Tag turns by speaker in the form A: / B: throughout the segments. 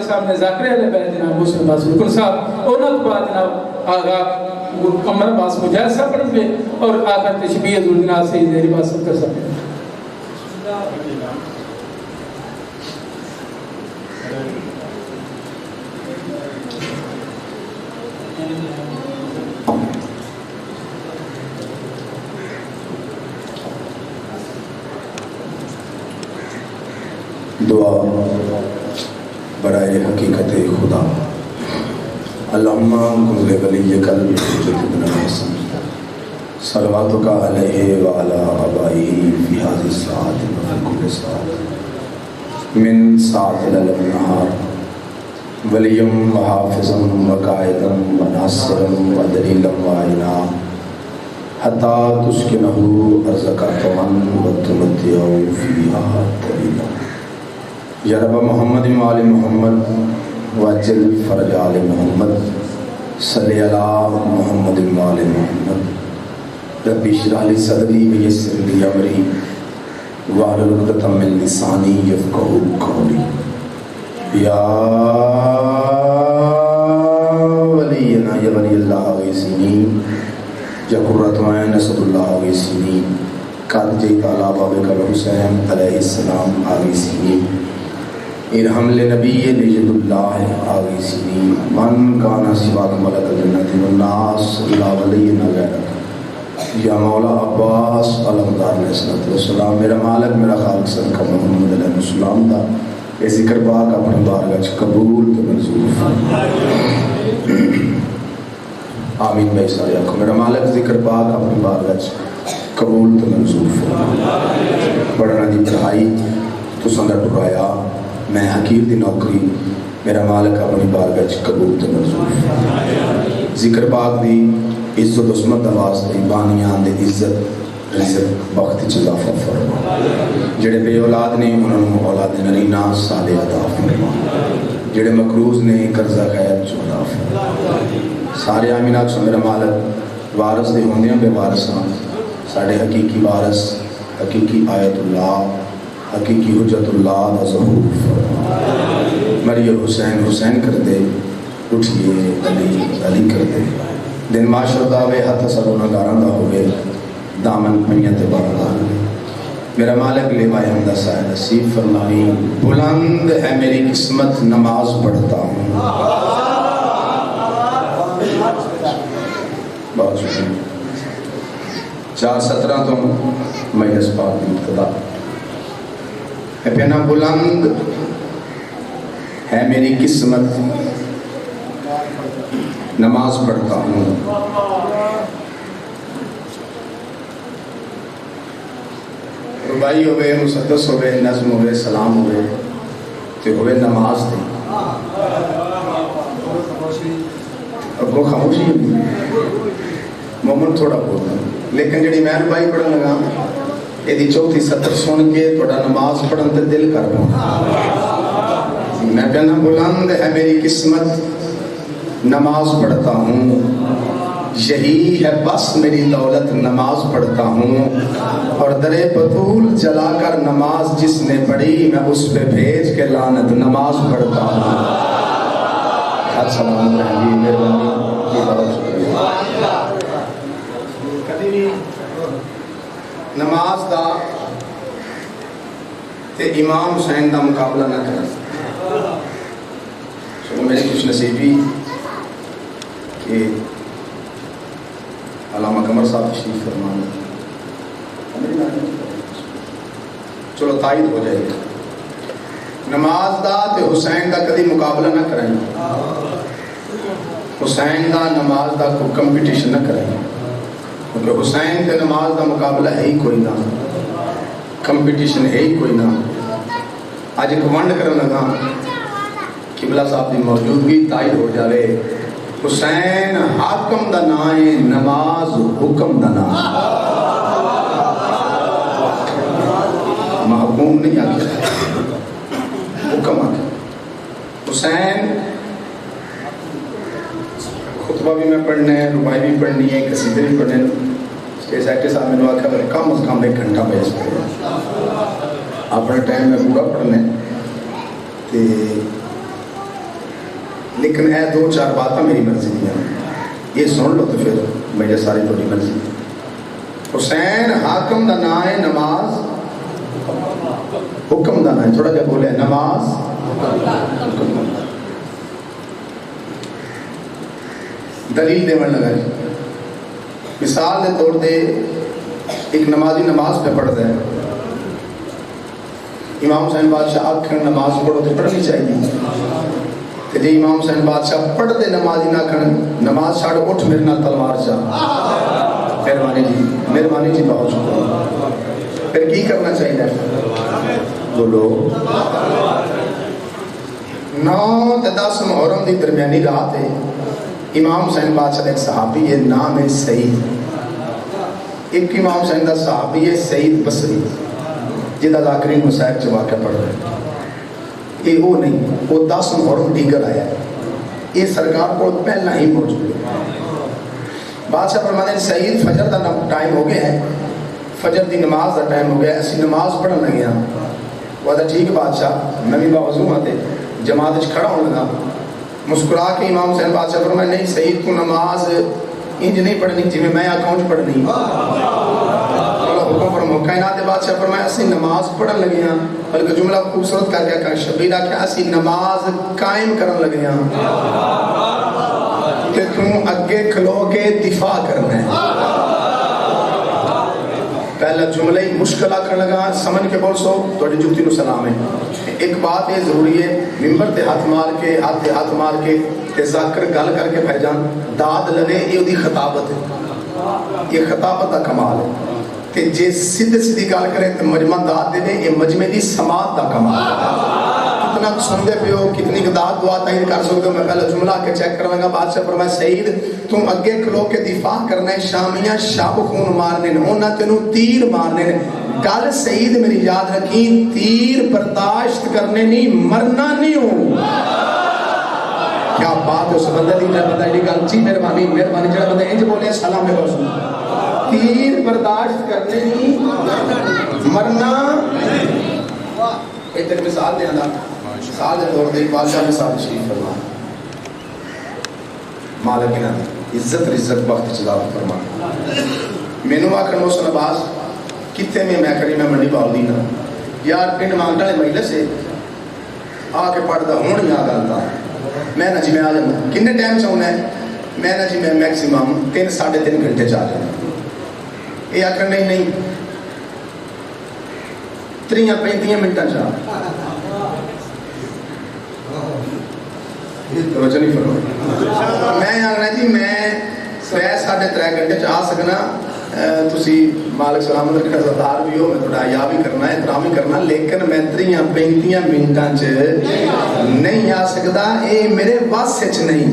A: صاحب نے ذاکرے علیہ بیت جناب محسن عباس رکن صاحب اور نہ بعد جناب آغا عمر عباس مجاہد صاحب پڑھ گئے اور آخر تشبیہ ذوالجناب سے زہری بات سب کر سکتے ہیں.
B: دعا برائے حقیقت خدا. اللہم کل ولی قلب ابن حسن صلواتک علیہ وعلا آبائہ فی هذه الساعة وفی کل ساعة من ساعة النہار ولیم وحافظا وقائدا وناصرا ودلیلا وعینا حتی تسکنہ ارزق طوعا وتمتعہ فیہا طویلا. یا رب محمد وآل محمد واجل فرج آل محمد صلی علی محمد وآل محمد رب اشرح لی صدری ویسر لی امری واحلل عقدۃ من لسانی یفقہوا قولی. یا ولینا یا ولی اللہ غیثنی یا قرۃ عین اسد اللہ غیثنی قد جئت علی بابک الحسین علیہ السلام غیثنی ارحم لنبی لجد اللہ آغیثنی من کانا سواک ملک جنت والناس لا ولینا غیرک یا مولا عباس علمدار علیہ السلام. میرا مالک میرا خالق صدقہ محمد علیہ السلام دا یہ ذکر پاک اپنی بارگاہ قبول تو منظور. آمین بھائی سارے آنکھوں. میرا مالک ذکر پاک اپنی بارگاہ قبول تو منظور. پڑھنا دی پڑھائی تو سنگر ٹرایا میں حقیر دی نوکری میرا مالک اپنی بارگاہ قبول تے منظور. ذکر پاک دی عزت عصمت آواز دی بانیان دی عزت رزق بخت اضافہ فرما. جڑے بے اولاد نے انہوں نے اولاد نرینہ صالح عطا فرما. جڑے مقروض نے قرضہ خیر عطا فرما. سارے آمینات سو میرا مالک وارث دے ہوندیاں بے وارثاں ساڑے حقیقی وارث حقیقی آیت اللہ حقیقی حجت اللہ دا ظہور فرما. مری حسین حسین کر دے اٹھئے علی علی کر دے دن معاشر داوے ہاتھ سرونا گاراں دا ہوئے دامن پنیت باردا. میرا مالک لیوائے حمدہ سائے نصیب فرمائی. بلند ہے میری قسمت نماز پڑھتا ہوں. بہت شکریہ. 4:17 تو مجلس پاک کی ابتدا اپنا بلند ہے میری قسمت نماز پڑھتا ہوں. ربائی ہوئے مسدس ہوئے نظم ہوئے سلام ہوئے تو ہوئے نماز دے. اب وہ خاموشی مومن تھوڑا بولتا لیکن جڑی میں ربائی پڑھن لگا یہ چوتھی سطر سن کے تھوڑا نماز پڑھن تے دل کر پاؤں. میں کہنا بلند ہے میری قسمت نماز پڑھتا ہوں. یہی ہے بس میری دولت نماز پڑھتا ہوں. اور در بطول جلا کر نماز جس نے پڑھی میں اس پہ بھیج کے لعنت نماز پڑھتا ہوں. حد سلام رہی مہربانی بہت شکریہ. نماز دا تے امام حسین دا مقابلہ نہ کریں. سو میری خوش نصیبی کہ علامہ قمر صاحب تشریف فرمانا چلو تائید ہو جائے گا. نماز دا تے حسین دا کدی مقابلہ نہ کریں. حسین دا نماز دا کوئی کمپٹیشن نہ کریں کیونکہ حسین کے نماز دا مقابلہ ہے ہی کوئی نہ کمپٹیشن ہے ہی کوئی نہ. آج ایک ونڈ کرنے لگا قبلہ صاحب کی موجودگی تائید ہو جاوے. حسین حاکم دا نام ہے نماز حکم دا نام. محکوم نہیں آگیا حکم آگیا. حسین خطبہ بھی میں پڑھنے ہیں ربائی بھی پڑھنی ہے قصیدے بھی پڑھنے ہیں. سیکٹر صاحب میں نے آخر میرے کم از کم 1 گھنٹہ بحث پڑھنا. اپنے ٹائم میں پورا پڑھنے تے لیکن اے دو چار باتیں میری مرضی دیا یہ سن لو تو پھر میرے ساری تھوڑی مرضی. حسین حاکم دا نام ہے نماز حکم دا نام ہے, تھوڑا جا بولے نماز حکم. دلیل دے لگا جی, مثال دے طور دے ایک نمازی نماز پہ پڑھتا ہے, امام حسین بادشاہ آکھن نماز پڑھو تو پڑھنی چاہیے. کہ جی امام حسین بادشاہ پڑھ دے نمازی نہ کھن نماز چھاڑ اٹھ میرے نال تلوار چاہ, مہربانی جی بہت شکریہ. پھر کی کرنا چاہیے؟ بولو 9 تے 10 محرم دی درمیانی رات ہے. امام حسین بادشاہ ایک صحابی ہے, نام ہے سعید. ایک امام حسین دا صحابی ہے سعید بصری, جہاں ذاکرین مسائب چ واقعہ پڑھ رہے ہیں. یہ وہ نہیں, وہ 10 محرم دیگر آیا ہے, یہ سرکار کو پہلا ہی موجود ہے. بادشاہ فرماتے ہیں سعید فجر دا ٹائم ہو گیا ہے, فجر دی نماز دا ٹائم ہو گیا ہے, اسی نماز پڑھن لگے ہیں. وہ کہا ٹھیک بادشاہ, میں بھی باوضو ہوں تے جماعت وچ کھڑا ہونے لگا. مسکرا کے امام حسین بادشاہ فرمایا نہیں سعید کو نماز انج نہیں پڑھنی جی میں اکاؤنٹ پڑھنی. حکم فرمو. کائنات بادشاہ فرمایا اسی نماز پڑھن لگے ہیں, بلکہ جملہ خوبصورت کر کے کہا شبیر آکھیا اسی نماز قائم کرن لگے ہیں کہ تم اگے کھلو کے دفاع کرنا ہے. پہلا جملہ ہی مشکل آکھن لگا, سمجھ کے بول سو توڑی جوتی نو سلام ہے. ایک بات یہ ضروری ہے, ممبر تے ہاتھ مار کے تے ذاکر گل کر کے بھائی جان داد لگے, یہ دی خطابت ہے, یہ خطابت کا کمال ہے. تے جے سیدھی گل کرے تے مجمع داد دے یہ مجمع دی سماعت کا کمال ہے. کتنا سن دے پیو, کتنی داد دعا تعین کر سکتے ہو. میں پہلا جملہ کے چیک کروں گا. بادشاہ فرمایا سعید تم اگے کھلو کے دفاع کرنا ہے, شامیاں شب خون مارنے نے, انہاں تینوں تیر مارنے نے. گل سعید میری یاد رکھیں, تیر برداشت کرنے نہیں, مرنا نہیں ہوں. کیا بات ہے اس بندے دی, جڑا بندہ ایڈی گل جی مہربانی جڑا بندہ انج بولے سلام ہے بس. تیر برداشت کرنے نہیں, مرنا. ایک تک مثال دے اندر, مثال دے طور دے بادشاہ مثال شریف فرما, مالک نا عزت رزت وقت چلا فرما. مینو آکھن محسن عباس کتے میں کری میں منڈی باؤ دینا یار پنڈ مانگٹا لے مجلس سے آ کے پڑھتا ہوں یا گلتا میں نہ جی میں آ جانا. کنے ٹائم سے ہونا ہے؟ میں نہ جی میں میکسیمم 3-3.5 گھنٹے چاہ جانا. یہ آخر نہیں 30-35 منٹاں چاہ توجہ نہیں فرمائی. میں آخنا جی میں 3-3.5 گھنٹے چاہ سکنا. تسی مالک سلامت رکھا زدار بھی ہو, میں تھوڑا یا بھی کرنا ہے احترام بھی کرنا, لیکن میں 30-35 منٹاں نہیں آ سکتا. اے میرے بس سچ نہیں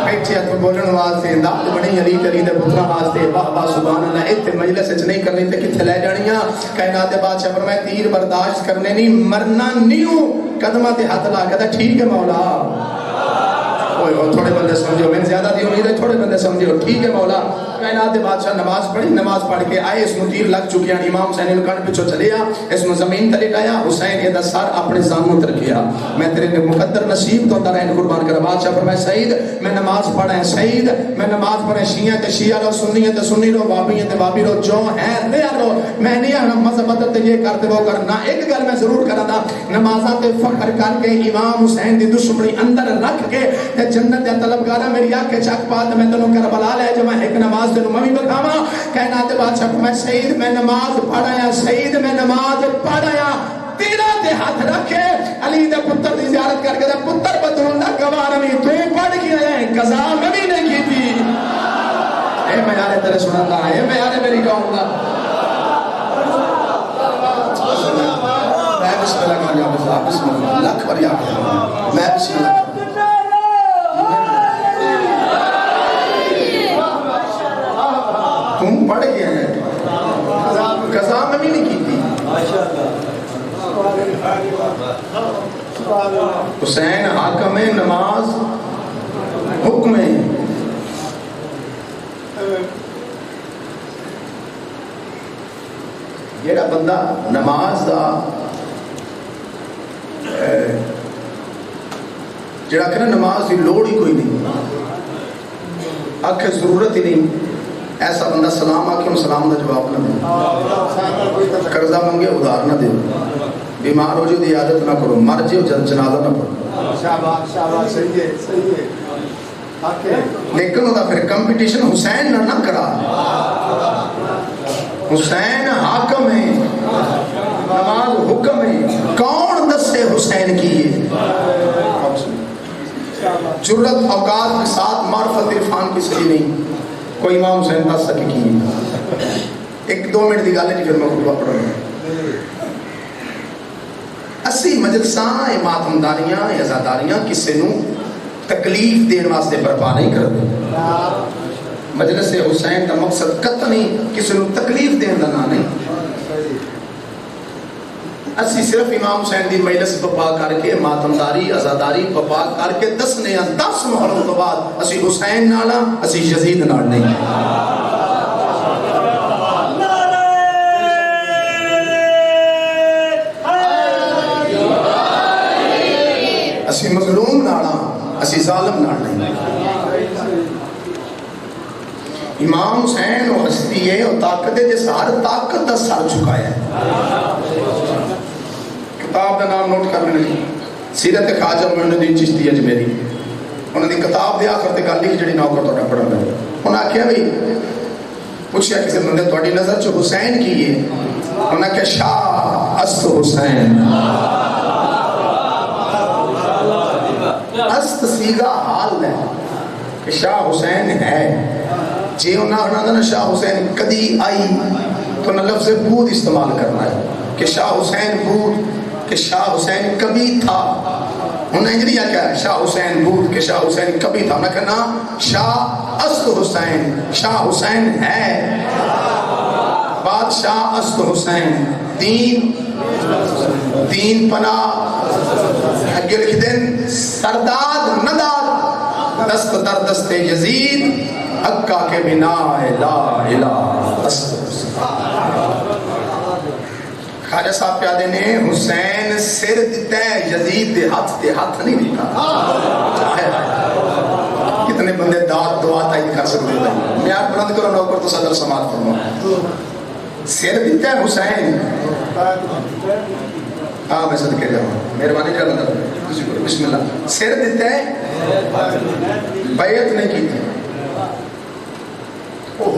B: بیٹھے تو بولن واسطے داد بڑی علی کری دے پترا واسطے واہ واہ سبحان اللہ. ایتھے مجلس وچ نہیں کرنی تے کتھے لے جانیاں. کائنات دے بادشاہ فرمایا تیر برداشت کرنے نہیں, مرنا نہیں ہوں. قدماں تے ہاتھ لا کے ٹھیک ہے مولا. تھوڑے بندے سمجھو, میں زیادہ دی امید ہے تھوڑے بندے سمجھو. ٹھیک ہے مولا. کائنات دے بادشاہ نماز پڑھی, نماز پڑھ کے آئے, اس میں تیر لگ چکیا. امام حسین نے کان پیچھے چلے آ, اس میں زمین تلے لایا. حسین یہ سر اپنے زانوں تے رکھیا, میں تیرے مقدر نصیب تو درائن قربان کر. بادشاہ فرمایا سعید میں نماز پڑھا ہے, سعید میں نماز پڑھا ہے. شیعہ تے شیعہ رو, سنی تے سنی رو, وابی تے وابی رو, جو ہے دے رو. میں نہیں آنا مذہب بدل تے یہ کرتے وہ کرنا. ایک گل میں ضرور کرا تھا, نمازاں تے فخر کر کے امام حسین دی دشمنی اندر رکھ کے تے جنت دے طلبگاراں میری آنکھ کے چک پا تے میں تینوں کربلا لے جا, میں ایک نماز تے میں بھی بکھاواں. کائنات بادشاہ میں سعید میں نماز پڑھایا, سعید میں نماز پڑھایا. تیرا تے ہاتھ رکھے علی دے پتر دی زیارت کر کے دے پتر بدروں دا گوار میں تو پڑھ کے آئے, قضا میں بھی نہیں کی تھی. اے میں یارے تیرے سنن دا, اے میں یارے میری قوم دا. میں بسم اللہ کر جا, بسم اللہ لاکھ بار یاد ہے, میں بسم اللہ تم پڑھ گئے ہیں, قضا میں بھی نہیں کی تھی. حسین حاکم نماز حکم ہے. جیڑا بندہ نماز دا جڑا کہ نماز کی لوڑ ہی کوئی نہیں، آخر ضرورت ہی نہیں، ایسا بندہ سلام آ کے سلام کا جواب نہ دے، قرضہ منگے ادھار نہ دے، بیمار ہو جو دی عادت نہ کرو، مر جاؤ جنازہ نہ پڑھو، لیکن وہ پھر کمپٹیشن حسین نہ کرا، حسین حاکم ہے، نماز حکم ہے، کون دسے حسین کی جرت اوقات کے ساتھ معرفت عرفان کسی کی نہیں، کوئی امام حسین دس سکے کی 1-2 منٹ کی گل ہے پھر میں خطبہ پڑھ رہا ہوں۔ اسی مجلساں ماتمداریاں عزاداریاں کسی نو تکلیف دین واسطے برپا نہیں کرتے، مجلس حسین کا مقصد قطعی کسی نو تکلیف دین کا نہ نہیں، اسی صرف امام حسین دی مجلس بپا کر کے ماتمداری عزاداری بپا کر کے 10 محرم تو بعد اسی حسین نالا اسی یزید نال نہیں، اسی مظلوم نالا اسی ظالم نال نہیں۔ امام حسین وہ ہستی ہے وہ طاقت ہے جس ہر طاقت کا سر چکایا ہے۔ کتاب کا نام نوٹ کر لیں، سیرت خواجہ معین الدین چشتی اجمیری، انہوں نے کتاب دے آخر تے گل لکھی جڑی نوکر تہاڈا پڑھن لگا، انہوں نے آخیا بھئی پوچھیا کسی بندے تہاڈی نظر چ حسین کی ہے، انہوں نے کہا شاہ است حسین، است سیگا حال ہے کہ شاہ حسین ہے، جی انہوں نے شاہ حسین کدی آئی تو نہ لفظ بود استعمال کرنا ہے کہ شاہ حسین بود، کہ شاہ حسین کبھی تھا، انہیں انجلیہ کیا ہے شاہ حسین بود کہ شاہ حسین کبھی تھا، انہیں کہنا شاہ است حسین، شاہ حسین ہے، بادشاہ است حسین، دین پناہ اگے لکھ دیں سرداد نداد دست در دست یزید حقا کے بنا لا الہ است حسین۔ خواجہ صاحب پیادے نے حسین سر دیتا ہے یزید دے ہاتھ نہیں دیتا، کتنے بندے دعات تائید کر سکتے ہیں، میں آپ بلند کرو نوکر تو صدر سماعت فرماؤں، سر دیتا ہے حسین، ہاں میں صدقے جاؤں مہربانی جاؤں بسم اللہ، سر دیتا ہے بیعت نہیں کی تھی، وہ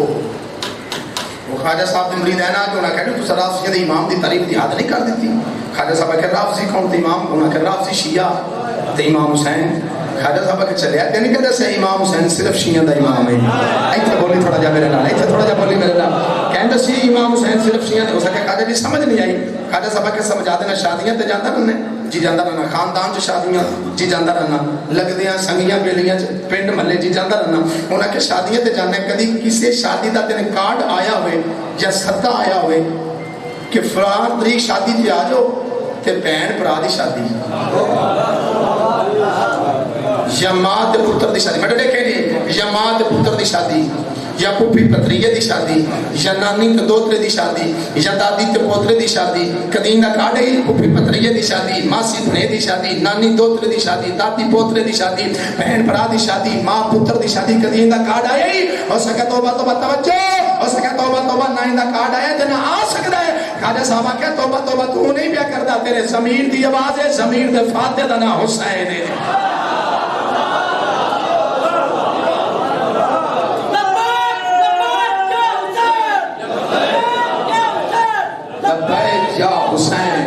B: خواجہ صاحب نے مرید ہے نا کہ انہوں نے کہا تو رافضی دے امام دی تعریف دی حد نہیں کر دیتی، خواجہ صاحب کہ رافضی کون تے امام، انہوں نے کہا رافضی شیعہ تے امام حسین، خواجہ صاحب کہ چلے آتے نہیں کہتے سے امام حسین صرف شیعہ دا امام ہے، ایتھے بولی تھوڑا جا میرے نال، ایتھے تھوڑا جا بولی میرے نال، کہندے سی امام حسین صرف شیعہ دے، ہو سکے خواجہ جی سمجھ نہیں آئی، خواجہ صاحب کہ سمجھا دینا شادیاں تے جاندا رہنا جی جاندا رہنا، خاندان چ شادیاں جی جاندا رہنا، لگدیاں سنگیاں بیلیاں پنڈ محلے جی جاندا رہنا، انہاں کہ شادیاں تے جاننا، کدی کسی شادی دا تیرے کارڈ آیا ہوئے یا سدا آیا ہوئے کہ فلاں تاریخ شادی تے آ جاؤ تے بہن بھرا دی شادی یا ماں تے پتر دی شادی، میں دیکھے نہیں یا ماں تے پتر دی شادی یا پھوپھی پتریے دی شادی یا نانی تے دوترے دی شادی یا دادی تے پوترے دی شادی، کدی دا کارڈ ہے پھوپھی پتریے دی شادی، ماسی بھنے دی شادی، نانی دوترے دی شادی، دادی پوترے دی شادی، بہن بھرا دی شادی، ماں پتر دی شادی، کدی دا کارڈ آیا ہی ہو سکے توبہ توبہ توجہ، ہو سکے توبہ توبہ نہ دا کارڈ آیا تے نہ آ سکدا ہے، خواجہ صاحب کہ توبہ توبہ تو نہیں پیا کردا، تیرے ضمیر دی آواز ہے، ضمیر دے فاتح دا نام حسین ہے۔ لبیک یا حسین،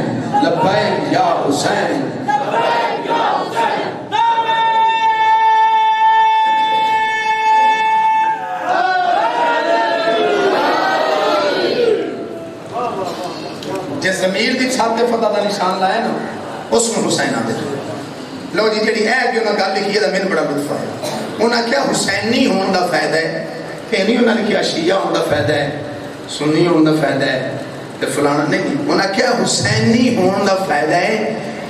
B: لبیک یا حسین، لبیک یا حسین، جس ضمیر دی چھت تے فتح دا نشان لایا نا اس میں حسین آتے لو جی جڑی ہے کہ انہوں نے گل لکھی ہے مین بڑا لطف ہے، انہوں نے کیا حسینی ہون دا فائدہ ہے، کہ نہیں انہوں نے کیا شیعہ ہون دا فائدہ ہے، سنی ہون دا فائدہ ہے تے فلانا نہیں، انہوں نے کیا حسینی ہون دا فائدہ ہے،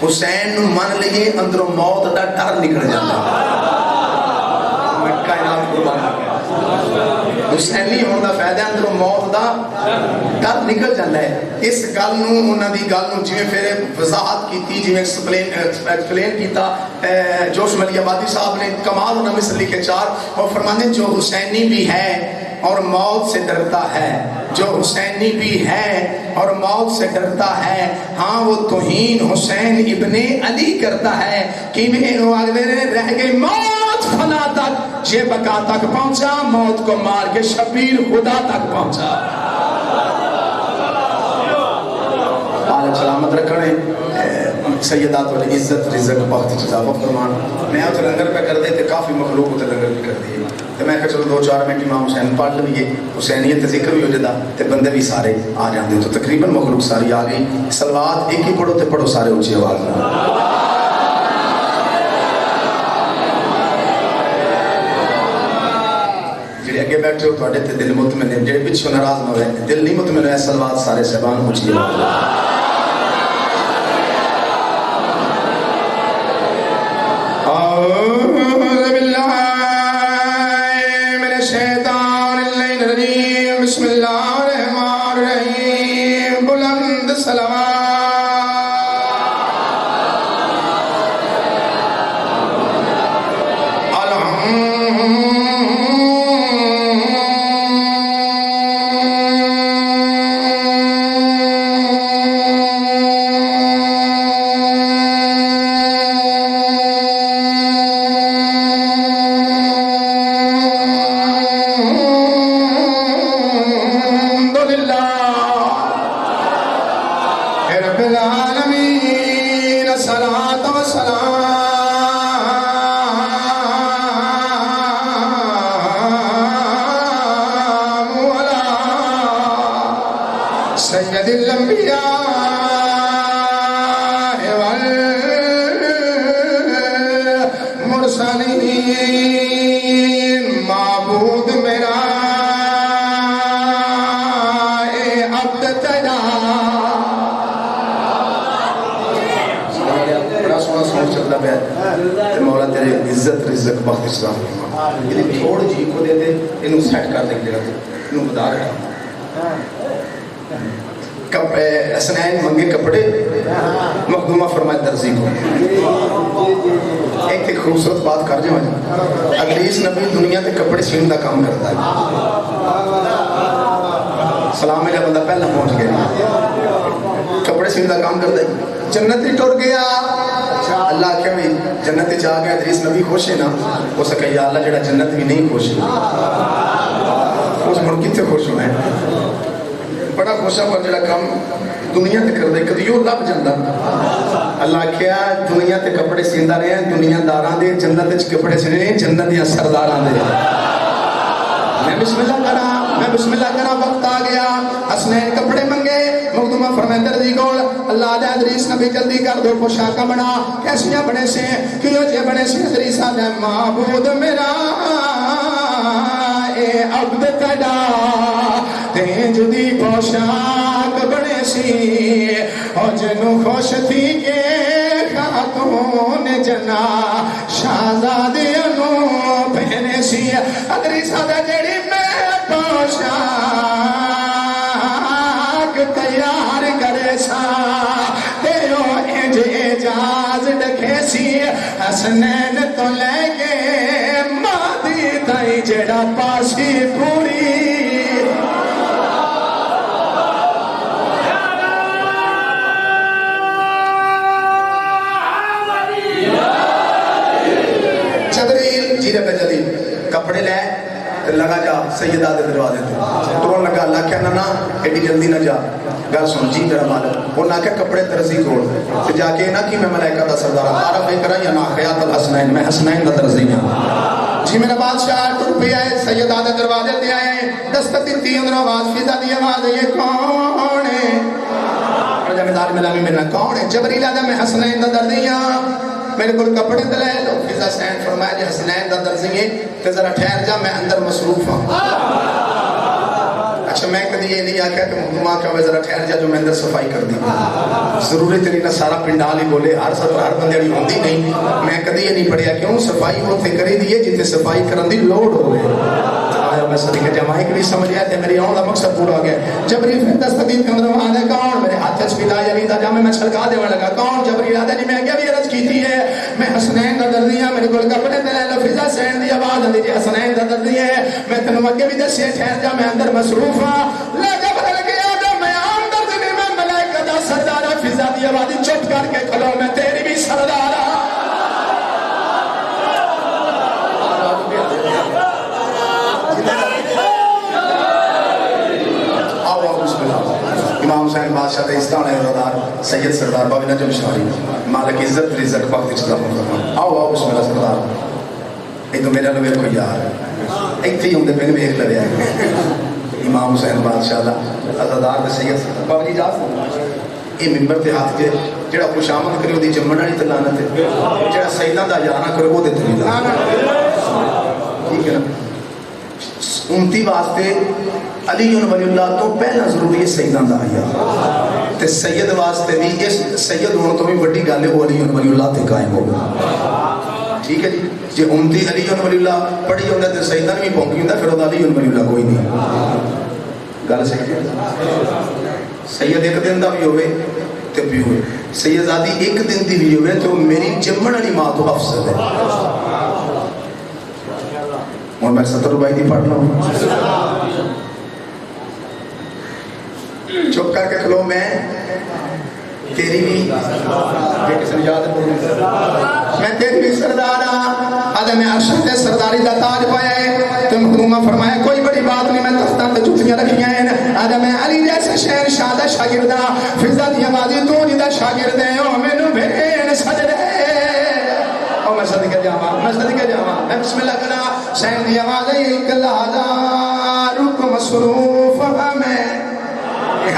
B: حسین نو من لئے اندروں موت دا ڈر نکل جاتا ہے، میں کائنات قربان حسینی ہونے کا فائدہ اندروں موت کا ڈر نکل جاتا ہے. اس گل انہوں کی گل جی پھر وضاحت کی جی ایکسپلین کیا جوش ملی آبادی صاحب نے کمال انہوں مصر لکھے 4 اور فرمانے جو حسینی بھی ہے اور موت سے ڈرتا ہے, جو حسینی بھی ہے اور موت سے ڈرتا ہے, ہاں وہ توہین حسین ابن علی کرتا ہے کہ رہ گئی موت فنا تک, یہ بقا تک پہنچا, موت کو مار کے شبیر خدا تک پہنچا. آج سلامت رکھنے سیدات والی عزت رزق بخت جزابہ فرمان. میں اتنے لنگر پہ کر دے تے کافی مخلوق اتنے لنگر بھی کر دیے, تو میں کہا چلو 2-4 منٹ امام حسین پڑھ لیے, حسینیت ذکر بھی ہو جاتا تے بندے بھی سارے آ جاندے. تو تقریباً مخلوق ساری آ گئی. صلوات ایک ہی پڑھو تے پڑھو سارے اونچی آواز میں. جڑے اگے بیٹھے ہو تواڈے تے دل مطمئن ہے, جڑے پیچھے ناراض نہ ہوئے دل نہیں مطمئن ہے. صلوات سارے صاحبان اونچی آواز میں. بسم اللہ الرحمن الرحیم. بلند صلوات سید الانبیاء والمرسلین. معبود میرا اے عبد تیرا. بڑا سونا سوچ چلتا پہ مولا تیرے عزت رزق بخت اسلام یہ تھوڑ جی کو دے دے, انہوں سیٹ کر دے جگہ تے انہوں بتا رہا. حسنین منگے کپڑے مخدومہ فرمائے درزی کو. ایک خوبصورت بات کر جائیں, ادریس نبی دنیا کے کپڑے سین کا کام کرتا ہے. سلام میرا بندہ پہلا پہنچ گیا, کپڑے سین کا کام کرتا ہے. جنت ہی ٹر گیا. اللہ کیا بھی جنت جا گیا, ادریس نبی خوش ہے نا. ہو سکے یا اللہ جڑا جنت بھی نہیں خوش ہے اس مڑ کتنے خوش ہوئے ہیں. بڑا خوش ہے پر جڑا کام دنیا تے کر دے کدی وہ لب جاندا. اللہ کیا دنیا تے کپڑے سیندا رہے ہیں دنیا داراں دے, جنت وچ کپڑے سینے جنت دیاں سرداراں دے. میں بسم اللہ کرا وقت آ گیا. حسنین کپڑے منگے, مخدومہ فرمائے درزی کول اللہ دے ادریس نبی جلدی کر دو پوشاکاں بنا. کیسیاں بنے سے کیوں جے بنے سے ادریس دے معبود میرا اے عبد تیرا تے جدی پوشاک بنے سی اور جنوں خوش تھی کہ خاتون جنا شہزادیاں نوں پہنے سی. ادریسہ دے جڑی میں پوشاک تیار کرے سا تیرو انج اجاز ڈکھے سی. حسنین تو لے کے مادی تائی جڑا پاسی پوری. کپڑے لے لگا جا سیدہ دے دروازے تے تو لگا اللہ کیا نہ ایڈی جلدی نہ جا گل سن جی میرا مالک. وہ نہ کہ کپڑے درزی کول تے جا کے نہ کہ میں ملائکہ دا سردار تعارف نہیں کرا یا نہ خیات الحسنین میں حسنین دا درزی ہوں. جی میرا بادشاہ ٹر پہ آئے سیدہ دے دروازے تے آئے دستک دیتی اندر آواز فضا دی آواز یہ کون ہے؟ جمیدار ملامی میرا کون ہے؟ جبریل آدھا میں حسنین دا درزی ہوں میرے کو کپڑے دلائے لو. فضا سین فرمایا جی حسنین دا درزی ہے تے ذرا ٹھہر جا میں اندر مصروف ہوں. اچھا میں کدی یہ نہیں آخیا کہ ماں کا ذرا ٹھہر جا جو میں اندر صفائی کر دی ضروری تو نہیں نہ سارا پنڈال ہی بولے ہر بندے والی ہوتی نہیں میں کدی یہ نہیں پڑھیا کیوں صفائی اتنے کری دی ہے جتنے صفائی کرن دی لوڑ ہوئے آیا میں صدقہ جمع ایک بھی سمجھ آیا تھے میری آن کا مقصد پورا ہو گیا جبریل پھر دستگیر کے اندر آنے کون میرے ہاتھ چھ لا یعنی دا جامع میں چھلکا دے لگا کون جبریل آتا جی میں کیا بھی عرض کی تھی ہے میں حسنین دا دردی ہاں میرے کول کپڑے تے لے لو فضا سین دی آواز آندی جی حسنین دا دردی ہے میں تینوں اگے بھی دسیا ٹھہر جا میں اندر مصروف ہاں لگا بدل گیا تو میں عام درد نہیں میں ملائکہ دا سردار فضا دی آواز چپ کر کے کھلو میں تیری بھی سردار ہاں امام حسین بادشاہ دستان سردار سید سردار بابی نجم شاہی مالک عزت رزق وقت اچھتا ہوں آؤ بسم اللہ سردار ایک تو میرا لوگ کوئی یار ایک تھی ہوں دے پہلے ایک لگے امام حسین بادشاہ عزادار دے سید سردار بابی جی جاس یہ ممبر تے ہاتھ کے جڑا خوش آمد کرے وہ دی جمعنا نہیں تلانت ہے جڑا سیدہ دا جانا کرے وہ دے تلیلہ ٹھیک ہے نا 29 واسطے علی ولی اللہ تو پہلا ضروری ہے سیدان دا آیا تے سید واسطے بھی اس سید ہونا تو بھی بڑی گالے وہ علی ولی اللہ تے قائم ہوگا ٹھیک ہے جی جی امتی علی ولی اللہ پڑھی ہوتا ہے تے سیدان بھی پہنکی ہوتا ہے پھر وہ علی ولی اللہ کوئی نہیں گالے سکتے سید ایک دن دا بھی ہوئے تے بھی ہوئے سید زادی ایک دن دی بھی ہوئے تو میری جمعن علی ماں تو افسد ہے اور میں 70 روپئے دی پڑھ رہا ہوں چپ کر کے کھلو میں تیری بھی یہ کس نے یاد ہے میں تیری بھی سردار آدھے میں عرشد سرداری دا تاج پایا ہے تو مخدومہ فرمایا کوئی بڑی بات نہیں میں تختان تے جھٹیاں رکھیاں ہیں آدھے میں علی جیسے شہر شادہ شاگردہ فضا دی آوازی تو جدہ شاگرد ہے او میں نو بھین سجدے او میں صدقہ جاما میں بسم اللہ کرا شہر دی آوازی ایک لہذا رک مصروف ہمیں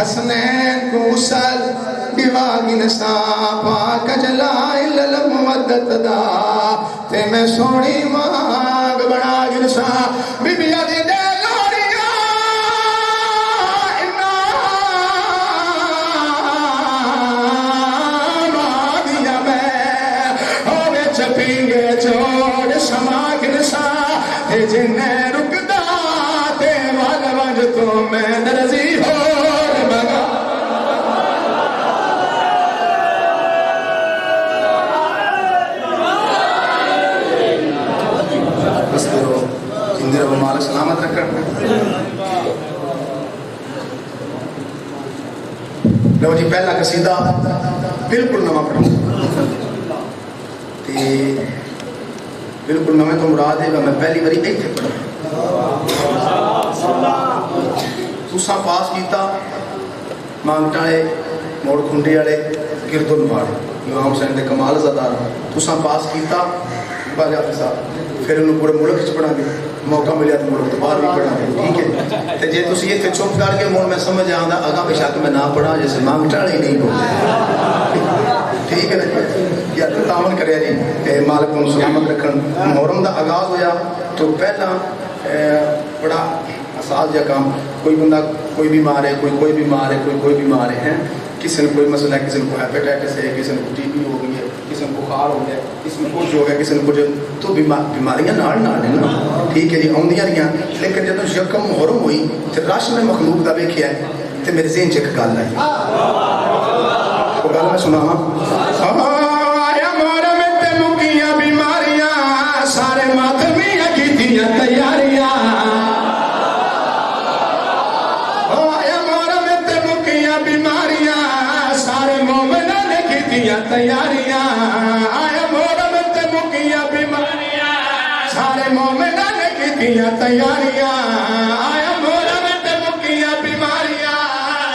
B: حسنین کو اسل دیواغی نسا پاک جلائل المودت دا تے میں سوڑی مانگ بڑا گنسا بی بی آدھی دے لوڑیا انام آدیا میں ہوئے چپینگے چوڑ سما گنسا تے جنہیں رکدا تے وال وج تو میں درزی ہو مالک سلامت رکھیں لو جی پہلا قصیدہ بالکل نواں پڑھوں بالکل نویں تو مراد ہے میں پہلی باری ایتھے پڑھا تساں پاس کیتا مانگٹاڑے موڑ کھنڈی والے گرد الواڑ امام حسین دے کمال زادار تساں پاس کیتا باجا صاحب پھر انہوں پورے ملک چ پڑھا گے موقع ملیا تو ملک تو باہر بھی پڑھا گے ٹھیک ہے تو جے تسی یہ چپ کر کے مون میں سمجھ آندا اگا بے شک میں نہ پڑھا جیسے مانگٹا نہیں بولتے ٹھیک ہے نا یا تعاون کرے جی کہ مالک کو سلامت رکھن محرم دا آغاز ہویا تو پہلا بڑا اساس یا کام کوئی بندہ کوئی بیمار ہے کوئی بیمار ہے کوئی بیمار ہے کسی نے کوئی مسئلہ ہے کسی نے کوئی ہیپیٹائٹس ہے کسی نے کوئی ٹی بی ہو گئی ہے کسی نے بخار ہو گیا کسی میں کچھ ہو گیا کسی نے کچھ تو بیماریاں نال ہیں نا ٹھیک ہے جی آندیاں رہیاں لیکن جب یکم محرم ہوئی تو رش میں مخلوق دا ویکھیا ہے تو میرے ذہن چ ایک گل آئی وہ گل میں سناواں آیا محرم تے مکیاں بیماریاں سارے ماتمیاں کیتیاں تیاریاں تیاریاں آیا محرم تے مکیاں بیماریاں سارے مومناں نے کیتیاں تیاریاں آیا محرم تے مکیاں بیماریاں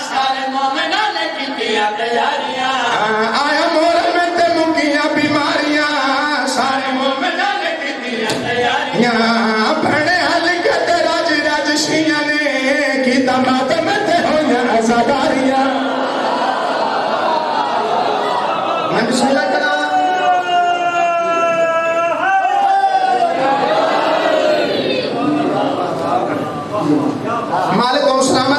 B: سارے مومناں نے کیتیاں تیاریاں آیا محرم تے مکیاں بیماریاں سارے مومناں نے کیتیاں تیاریاں بھڑے حلقت راج راج شیاں نے کیتا ماتم تے ہویاں عزاداریاں بسم اللہ کرا مالک و سلامت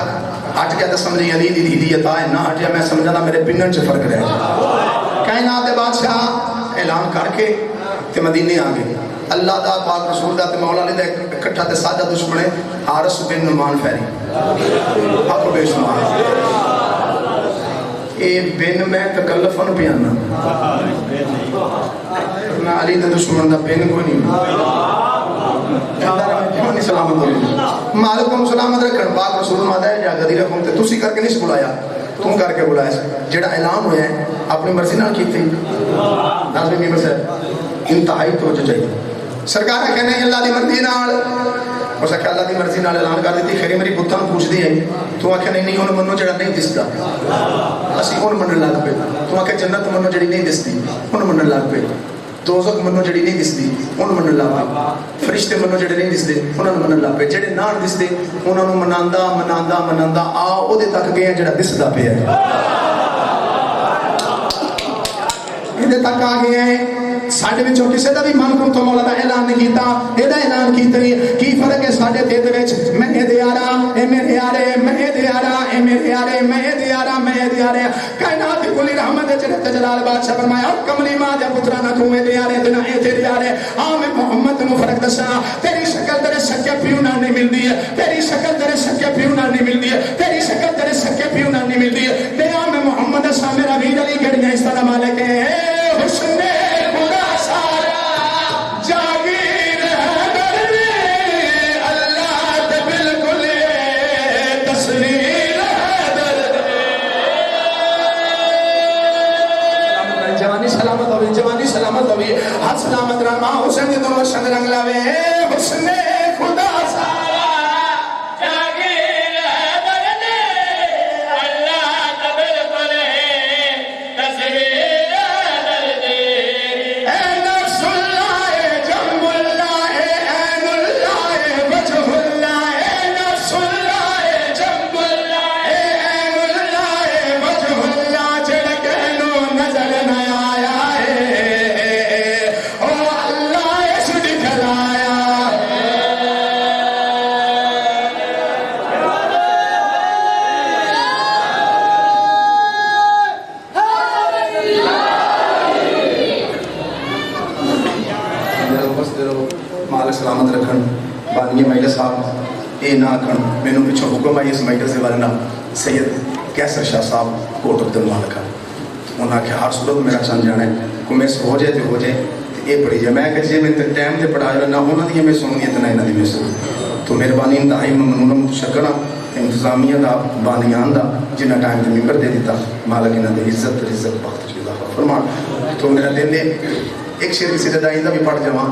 B: تک ہٹ گیا تو سمجھی علی دی دی عطا ہے نہ ہٹیا میں سمجھنا میرے پنن سے فرق رہ گیا کائنات دے بادشاہ اعلان کر کے تے مدینے آ گئے اللہ دا پاک رسول دا تے مولا علی دا اکٹھا تے سادہ دشمن ہے حارث بن نعمان فہری حق بے شمار اے بن میں تکلفن پیانا میں علی دا دشمن دا بن کوئی نہیں سلامت ہوئی مالکم سلامت رکھن پاک رسول مادہ ہے جا گدی رکھوں تے تسی کر کے نہیں بلایا تم کر کے بلایا جڑا اعلان ہویا ہے اپنی مرضی نال کیتے نازم میمر صاحب انتہائی توجہ چاہیے سرکار نے کہنا ہے اللہ دی مرضی نال اس کہ اللہ دی مرضی نال اعلان کر دیتی خیری میری بتاں پوچھ دی ہے تو آکھے نہیں ہن منو جڑا نہیں دسدا اسی ہن منن لگ پے تو آکھے جنت منو جڑی نہیں دسدی ہن منن لگ پے دوزخ منو جڑی نہیں دسدی ہن منن لگ پے فرشتے منو جڑے نہیں دسدے انہاں نوں منن لگ پے جڑے نہ دسدے انہاں نوں مناندا آ او دے تک گئے جڑا دسدا پیا ہے ادھر تک آ گئے ہیں ساڈے وچوں کسے دا بھی من کو تو مولا دا اعلان نہیں کیتا اے دا اعلان کیتا کی فرق ہے ساڈے تے دے وچ میں اے دے آرا اے میرے یارے میں اے دے آرا اے میرے یارے میں اے دے آرا میں اے دے آرے کائنات دی کلی رحمت جنت جلال بادشاہ فرمایا کملی ماں دے پترا نہ تو اے دے آرے تے نہ اے تے دے آرے ہاں میں محمد نو فرق دسا تیری شکل تیرے سکے پیو نال نہیں ملدی ہے تیری شکل تیرے سکے پیو نال نہیں ملدی ہے تیری شکل تیرے سکے پیو نال نہیں ملدی ہے تے ہاں میں محمد دسا میرا ویر علی گڑیاں اس طرح مالک ہے حسن جوانی سلامت ہوئی ہاتھ سلامت رہا حسین جی دونوں شند رنگ لاوے حسن خدا سارا جاگیر حیدر دے اللہ تبل کلے تصویر حیدر دے اے نفس اللہ اے جنب اللہ اے عین اللہ اے وجہ اللہ اے نفس اللہ اے جنب اللہ اے عین اللہ اے وجہ اللہ جڑ کہنو نظر نہ آیا سلامت رکھن بانی مائلہ صاحب اے نہ کھن میں نے پچھو حکم آئی اس مائلہ سے والنا سید کیسر شاہ صاحب کوٹ عبد المالک انہاں کہ ہر صورت میرا چند جانا ہے کو میں ہو جائے تو ہو جائے تو اے پڑھی جائے میں کہ جی میں ٹائم تے پڑھا جائے نہ ہونا دیا میں سننی ہے تو نہ دی میں سننی تو مہربانی انتہائی ممنونہ متشکرہ انتظامیہ دا بانیان دا جنہ ٹائم تے ممبر دے دیتا مالک انہاں دے عزت رزق بخت جزا فرمان تو میرا دل دے ایک شیر کسی دے دائندہ بھی پڑھ جاواں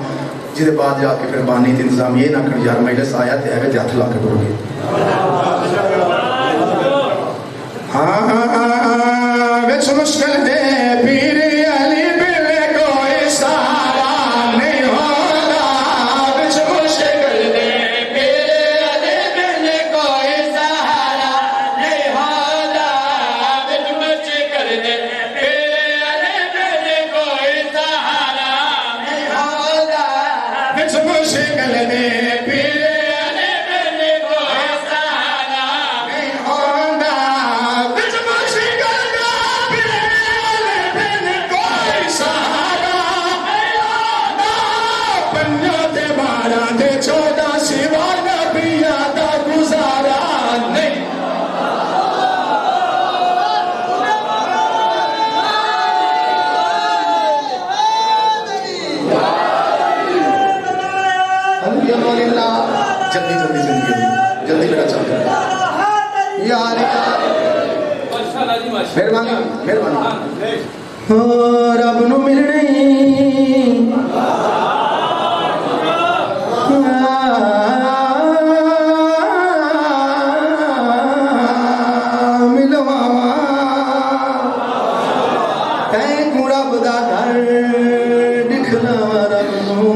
B: جدے بعد جا کے پھر بانی تے انتظام یہ نہ کر یار مجلس آیا تے ایویں تے ہاتھ لا کے ٹر گئے ہاں وچ مشکل دے پیر علی بل کوئی سہارا نہیں ہوتا وچ مشکل دے پیر علی بل کوئی سہارا نہیں ہوتا وچ مشکل دے پیر علی بل کوئی سہارا نہیں ہوتا مشکل دے پیر علی بل کوئی سہارا نہیں ہوتا وچ مشکل دے پیر علی بل کوئی سہارا نہیں ہوتا پنجوں تے باراں تے 14 سوا نبیاں دا گزارا نہیں جلدی جلدی زندگی جلدی میرا چاہتا یا مہربانی مہربانی رب نو ملنے ملواں کہیں کو رب دا گھر دکھلاواں رب نو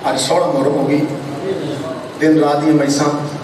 B: آج 16 محرم ہو گئی دن رات یہ میساں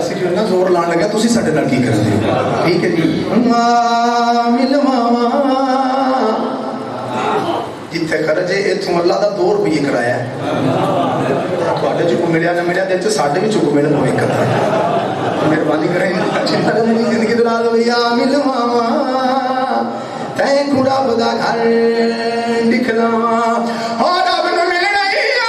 B: ਅਸੀਂ ਜੋ ਨਾ ਜ਼ੋਰ ਲਾਣ ਲੱਗਿਆ ਤੁਸੀਂ ਸਾਡੇ ਨਾਲ ਕੀ ਕਰਦੇ ਹੋ ਠੀਕ ਹੈ ਜੀ ਮਿਲਵਾਵਾ ਜਿੱਥੇ ਖਰਜੇ ਇਥੋਂ ਅੱਲਾ ਦਾ 2 ਰੁਪਏ ਕਰਾਇਆ ਤੁਹਾਡੇ ਚ ਕੋ ਮਿਲਿਆ ਨਾ ਮਿਲਿਆ ਤੇ ਸਾਡੇ ਵੀ ਚੁੱਕ ਮਿਲਣ ਹੋਏ ਕਰਦਾ ਮਿਹਰਬਾਨੀ ਕਰੇ ਜਿੰਨਾ ਦੀ ਜ਼ਿੰਦਗੀ ਦਰਾ ਦੋ ਯਾ ਮਿਲਵਾਵਾ ਤੈ ਕੁੜਾ ਬਦਾ ਘਰ ਦਿਖਲਾਵਾ ਹੋ ਰੱਬ ਨੂੰ ਮਿਲਣਾ ਯਾ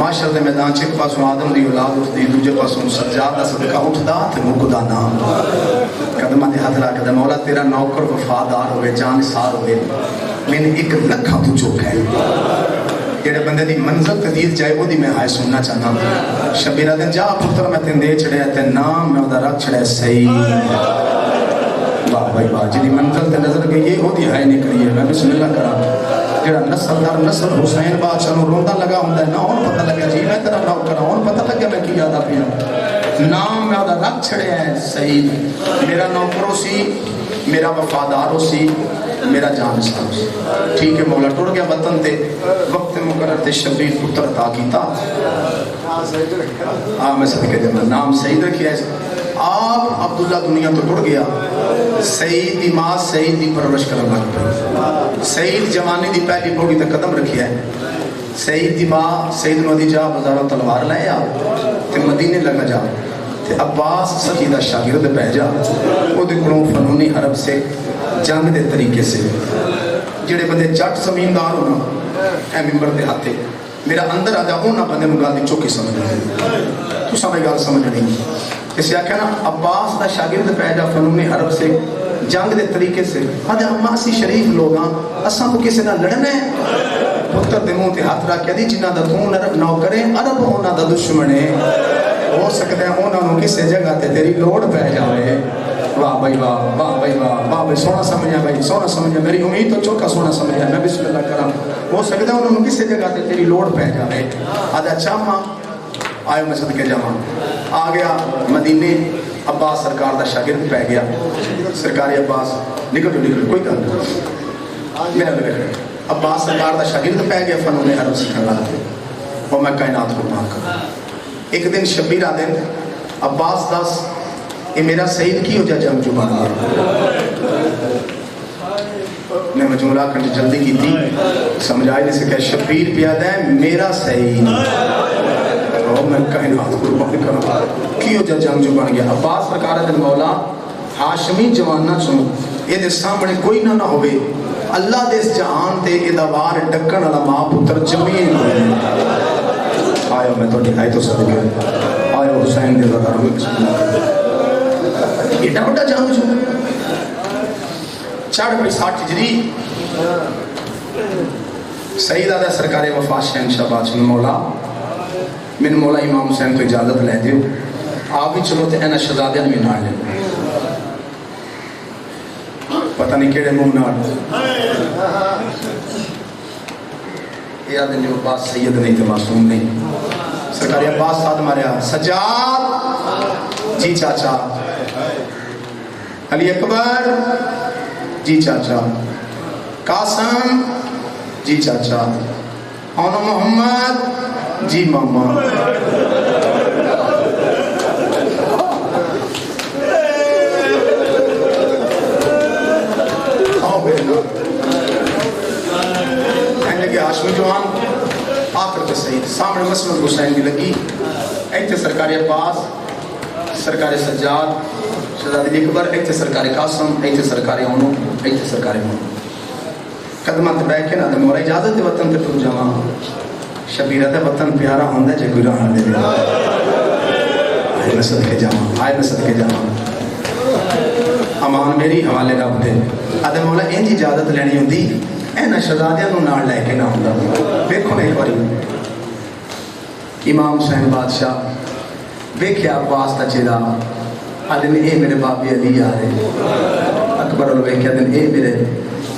B: معاشر دے میدان چ ایک پاسوں آدم دی اولاد اٹھدی دوجے پاسوں سجاد دا صدقہ اٹھدا تے مکدا نا قدماں تے ہاتھ رکھ کے مولا تیرا نوکر وفادار ہوئے جانثار ہوئے میں نے 1 لکھ تو چوک ہے جڑے بندے دی منزل تدیر جائے وہ دی میں ہائے سننا چاہنا شبیرہ دن جا پتر میں تین دے چڑھے تے نام میں ادھا رکھ چڑھے صحیح واہ بھائی واہ جی منزل تے نظر گئی یہ ہو دی ہائے نکلی ہے میں بسم اللہ کرا جڑا نسل در نسل حسین بادشاہ نو روندا لگا ہوندا ہے نہ ہن پتہ لگا جی میں تیرا نام کرا ہن پتہ لگا میں کی یاد پیا نام میں ادھا رکھ چھڑیا ہے سعید میرا نوکر سی میرا وفادار سی میرا جان سی ٹھیک ہے مولا ٹر گیا وطن تے وقت مقرر تے شبیر پتر عطا کیتا میں صدقے جانا نام سعید رکھیا ہے آپ عبداللہ دنیا تو ٹر گیا سعید دی ماں سعید دی پرورش کرن لگ پئی سعید جوانی دی پہلی پوڑی تے قدم رکھیا ہے سعید دی ماں سعید نو دی جا بازاروں تلوار لے آ تے مدینے لگا جا تے عباس سخی دا شاگرد پہ جا او دے کولوں فنونی عرب سے جنگ دے طریقے سے جڑے بندے جٹ زمیندار ہونا اے ممبر دے ہاتھے میرا اندر آ جا اونا بندے مگال دی چوکی سمجھ رہے تو سمجھ گال سمجھ نہیں اسے آکھا نا عباس دا شاگرد پہ جا فنونی عرب سے جنگ دے طریقے سے آدھے اما اسی شریف لوگ ہاں اساں کو کسی نہ لڑنا ہے پتر دے منہ تے ہاتھ رکھ کے دی جنہ دا توں نو کرے عرب ہونا دا دشمن ہے ہو سکتا ہے انہوں نے کسی جگہ تے تیری لوڑ پہ جاوے واہ بھائی واہ واہ بھائی واہ بھائی سونا سمجھا بھائی سونا سمجھا میری امید تو چوکا سونا سمجھا میں بسم اللہ کرام ہو سکتا ہے انہوں نے کسی جگہ تے تیری لوڑ پہ جاوے آدھا چاہاں آئے میں صدقے جاواں آ گیا مدینے عباس سرکار دا شاگرد پہ گیا سرکاری عباس نکل جو کوئی گل میرا لگا عباس سرکار دا شاگرد پہ گیا فنون عرب سکھن لگا اور میں کائنات کو پاک کروں ایک دن شبیرہ دن عباس دس یہ میرا سعید کی ہو جا جنگ جو بنا میں مجموعہ کرنے جلدی کی تھی سمجھائی نہیں سکے شبیر پیادہ ہے میرا سعید اور میں کائنات قربان کروں کی ہو جا جنگ جو بن گیا عباس سرکار دن مولا ہاشمی جوانہ چون یہ دے سامنے کوئی نہ ہوئے اللہ دے اس جہان تے ادوار ڈکن والا ماں پتر جمین ہوئے آئے میں تو ڈھائی تو صدقے آئے حسین دے ذرا رہا ایڈا بڑا جنگ جو چاڑ پڑی 60 ہجری سعید آدھا سرکار وفات شہنشاہ بادشاہ مولا من مولا امام حسین تو اجازت لے دیو آپ بھی چلو تے اینا شہزادیاں میں نہ لے پتہ نہیں کیڑے منہ نہ یہ آدھے جو عباس سید نہیں تھے معصوم نہیں سرکاری عباس ساتھ ماریا سجاد جی چاچا علی اکبر جی چاچا قاسم جی چاچا اور محمد جی ماما آؤ بیٹا کہنے لگے ہاشمی جوان آخر کے سعید سامنے مسلم حسین بھی لگی ایتھے سرکاری عباس سرکاری سجاد شہزاد علی اکبر ایتھے سرکاری قاسم ایتھے سرکاری اونو ایتھے سرکاری اونو قدمات بیٹھ کے نا دے مولا اجازت دے وطن تے ٹر جاواں شبیرہ دے وطن پیارا ہوندا جے کوئی راہ دے آئے میں صدقے جاواں آئے میں صدقے جاواں امان میری حوالے رب دے آدھے مولا انج اجازت لینی ہوندی اینا شہزادیاں نو نال لے کے نہ ہوندا دیکھو نا ایک باری امام حسین بادشاہ دیکھیا عباس دا چہرہ آدھے اے میرے بابی علی آ رہے اکبر لو ویکھیا دن اے میرے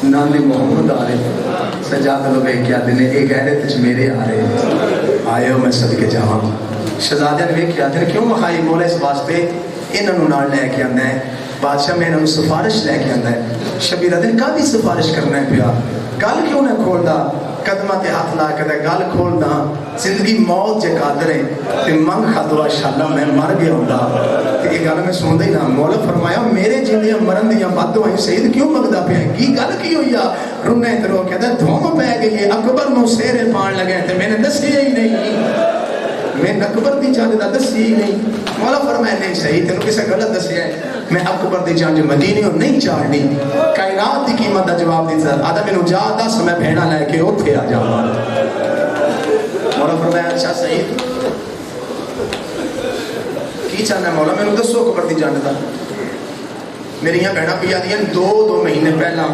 B: نانے محمد آ رہے سجاد لو ویکھیا دن اے غیرت وچ میرے آ رہے آئے ہو میں صدقے جاواں شہزادیاں نے ویکھیا دن کیوں مخائی مولا اس واسطے انہاں نو نال لے کے آندا ہے بادشاہ میں انہوں سفارش لے کے آندا ہے شبیرہ دن کا بھی سفارش کرنا ہے پیا گل کیوں نہ کھولدا قدمہ تے ہاتھ لا کے گل کھولدا زندگی موت جے قادر ہے تے منگ خدوا انشاءاللہ میں مر گیا ہوندا تے یہ گل میں سندا ہی نہ مولا فرمایا میرے جیندیاں مرن دیاں بددعائیں سید کیوں منگدا پیا کی گل کی ہوئی آ رونے تے رو کہدا دھوم پے گئی اکبر نو سیرے پان لگے تے میں نے دسیا ہی نہیں میں اکبر دی جان دا دسی ہی نہیں مولا فرمایا نہیں صحیح تینوں کسے غلط دسیا ہے میں اکبر دی جان جو مدینے اور نہیں چاڑنی کائنات دی قیمت دا جواب دیتا آدھا میں نو جا دس میں بھیڑا لے کے اوتھے آ جاواں مولا فرمایا اچھا سعید کی چاہنا ہے مولا میں دسو قبر دی جان دا میری بہنا پیا دیا 2 مہینے پہلا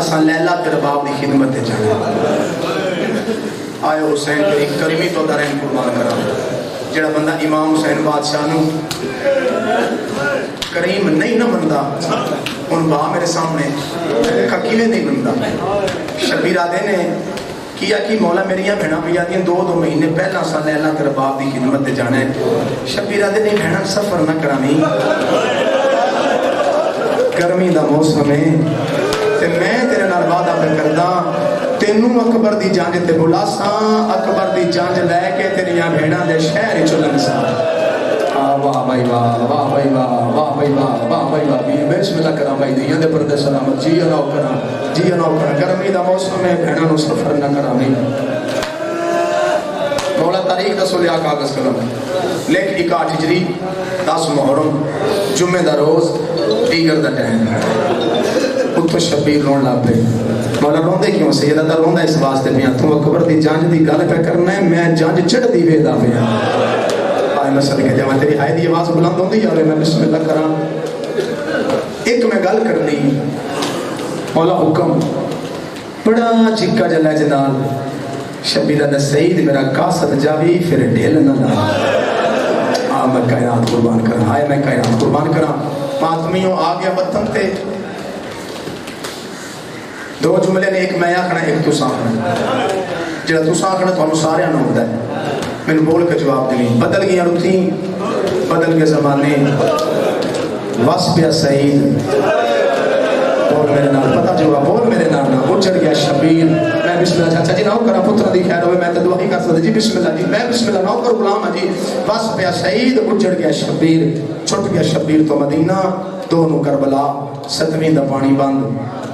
B: اساں لیلا تے رباب دی خدمت تے جانا آئے حسین تیری کریمی تو درین قربان کرا جڑا بندہ امام حسین بادشاہ نو کریم نہیں نہ بندہ ان با میرے سامنے کیویں نہیں بندہ شبیر آدھے نے کیا کہ مولا میری بہنا پیا دیا 2 مہینے پہلا اساں لیلا تے رباب دی خدمت تے جانا ہے شبیر آدھے نے بہنا سفر نہ کراویں گرمی دا موسم ہے تے میں تیرے نال وعدہ پہ کردا تینوں اکبر دی جانج تے بلاساں اکبر دی جانج لے کے تیریاں بھیڑاں دے شہر چلن سا واہ بھائی واہ واہ بھائی واہ واہ بھائی واہ واہ بھائی واہ بسم اللہ کرام بھائی دیاں دے پردے سلامت جی اناؤ کرا گرمی دا موسم ہے بھیڑاں نو سفر نہ کراویں مولا تاریخ دسو لیا کاغذ قلم لیکن 61 ہجری 10 محرم جمعے دا روز دیگر دا ٹائم اتو شبیر رون لگ پے مولا روندے کیوں سیدہ دا روندا اس واسطے پیا تو اکبر دی جانج دی گل پہ کرنا ہے میں جانج چڑھ دی وے دا پیا آئے میں صدقے جاواں تیری ہائے دی آواز بلند ہوندی جاوے میں بسم اللہ کراں ایک میں گل کرنی مولا حکم بڑا چکا جلا جنال شبیرہ دا سعید میرا قاصد جاوی پھر ڈھیل نہ لا میں کائنات قربان کرا آئے میں کائنات قربان کرا ماتمیوں آ گیا وطن تے 2 جملے نے ایک میں آکھنا ایک تو ساکھنا جڑا تو ساکھنا تو ہم سارے آنا ہوتا ہے میں نے بول کے جواب دلی بدل گیا رتھی بدل کے زمانے وس پیا سعید بول میرے نام پتہ جو بول میرے نام نہ اجڑ گیا شبیر میں بسم اللہ چاچا جی نہ کرا پتر دی خیر ہوئے میں تو دعا ہی کر سکتا جی بسم اللہ جی میں بسم اللہ نہ کر غلام جی بس پیا سعید اجڑ گیا شبیر چھٹ گیا شبیر تو مدینہ 2 کربلا 7ویں دا پانی بند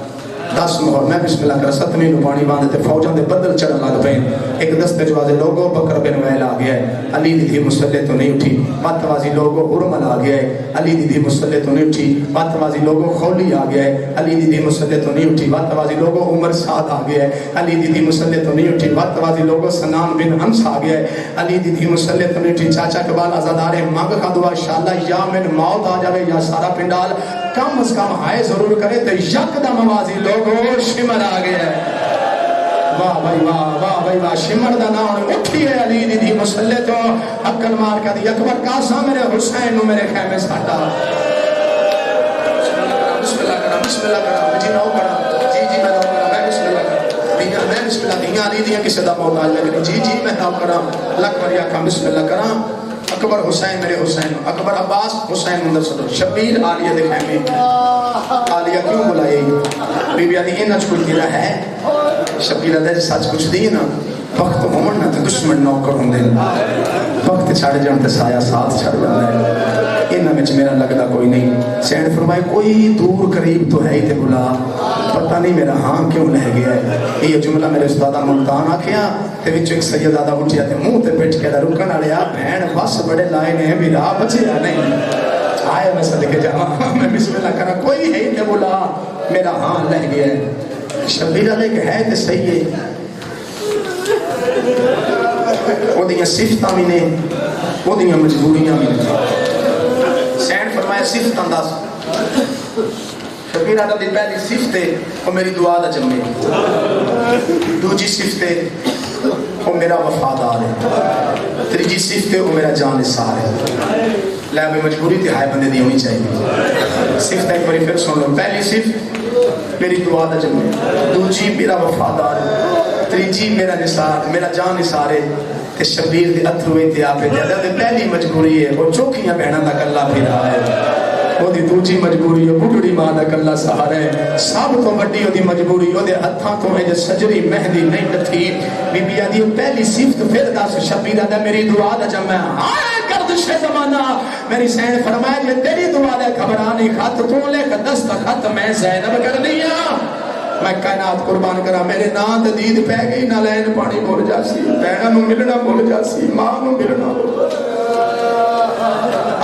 B: 10 مہر میں بسم اللہ کر 7ویں نو پانی باندھ تے فوجاں دے بدل چڑھن لگ پے ایک دستے جوازے لوگوں بکر بن ویل آ گیا ہے علی دی دھی مسلح تو نہیں اٹھی ماتوازی لوگوں حرمل آ گیا ہے علی دی دھی مسلح تو نہیں اٹھی ماتوازی لوگوں خولی آ گیا ہے علی دی دھی مسلح تو نہیں اٹھی ماتوازی لوگوں عمر سعد آ گیا ہے علی دی دھی مسلح تو نہیں اٹھی ماتوازی لوگوں سنان بن حمس آ گیا ہے علی دی دھی مسلح تو نہیں اٹھی چاچا کبال آزادار مانگ کا دعا انشاءاللہ یا من موت آ جاوے یا سارا پنڈال کم از کم ہائے ضرور کرے تو یکدم آوازی لوگوں شمر آ گیا ہے واہ بھائی واہ شمر دا نام اٹھی ہے علی دی دی مسلح تو عقل مار کا دی اکبر کاسا میرے حسین نو میرے خیمے ساٹا بسم اللہ کرا جی نو کرا جی میں نو کرا میں بسم اللہ کرا میں بسم اللہ دیاں علی دیاں کسی دا موت آج لگنی جی میں نو کرا لکھ مریا کھا بسم اللہ کرا اکبر حسین میرے حسین اکبر عباس حسین مندر صدر شبیر آلیہ دے خیمے آلیہ کیوں بلائے بی بی آدھی انہا چھوٹ گرا ہے شبیر آدھے سچ کچھ دی نا وقت عمر نہ تے دشمن نوکر ہوں دے وقت چھاڑ جان تے سایہ ساتھ چھاڑ جان دے انہا میں میرا لگتا کوئی نہیں سینڈ فرمائے کوئی دور قریب تو ہے ہی تے بلا پتہ نہیں میرا ہاں کیوں لہ گیا ہے یہ جملہ میرے استادہ ملتان آکھیا تے وچو ایک سید آدھا اٹھیا تے منہ تے پیٹ کے دا رکن آلیا بہن بس بڑے لائے نے بھی راہ بچے یا نہیں آئے میں صدقے جاؤں میں بسم اللہ کرا کوئی ہے تے بلا میرا ہاں لہ گیا ہے شبیر علیہ کہ ہے تے صحیح ہے وہ دیاں صفتاں بھی نے وہ دیاں مجبوریاں بھی نے سینڈ فرمایا صفت انداز شبیر علیہ دی پہلی صفت ہے وہ میری دعا دا جمعے دوجی صفت ہے وہ میرا وفادار ہے تیجی صفت ہے وہ میرا جان نثار ہے لے بھی مجبوری تھی ہائے بندے دی ہونی چاہیے صفت ایک باری پھر سن لو پہلی صفت میری دعا دا جمعے دوجی میرا وفادار ہے تیجی میرا نثار میرا جان نثار ہے تے شبیر دے اتھروے تے آپے دے دے پہلی مجبوری ہے وہ چوکیاں بہنا دا کلا پھر رہا ہے وہ دی دوجی مجبوری ہے بڑھڑی ماں دا کلا سہارا ہے سب تو بڑی دی مجبوری وہ دے ہتھاں تو ہے جو سجری مہندی نہیں ڈٹھی بی بی آدھی پہلی صفت پھر دس شبیر دا میری دعا دا جمع آئے گردش زمانہ میری سین فرمائے یہ تیری دعا دے خبرانی خط تو لے کے دست خط میں زینب کر دیا میں کائنات قربان کرا میرے نام دید پہ گئی نہ لین پانی بھول جاسی بہنہ نو ملنا بھول جاسی ماں نو ملنا بھول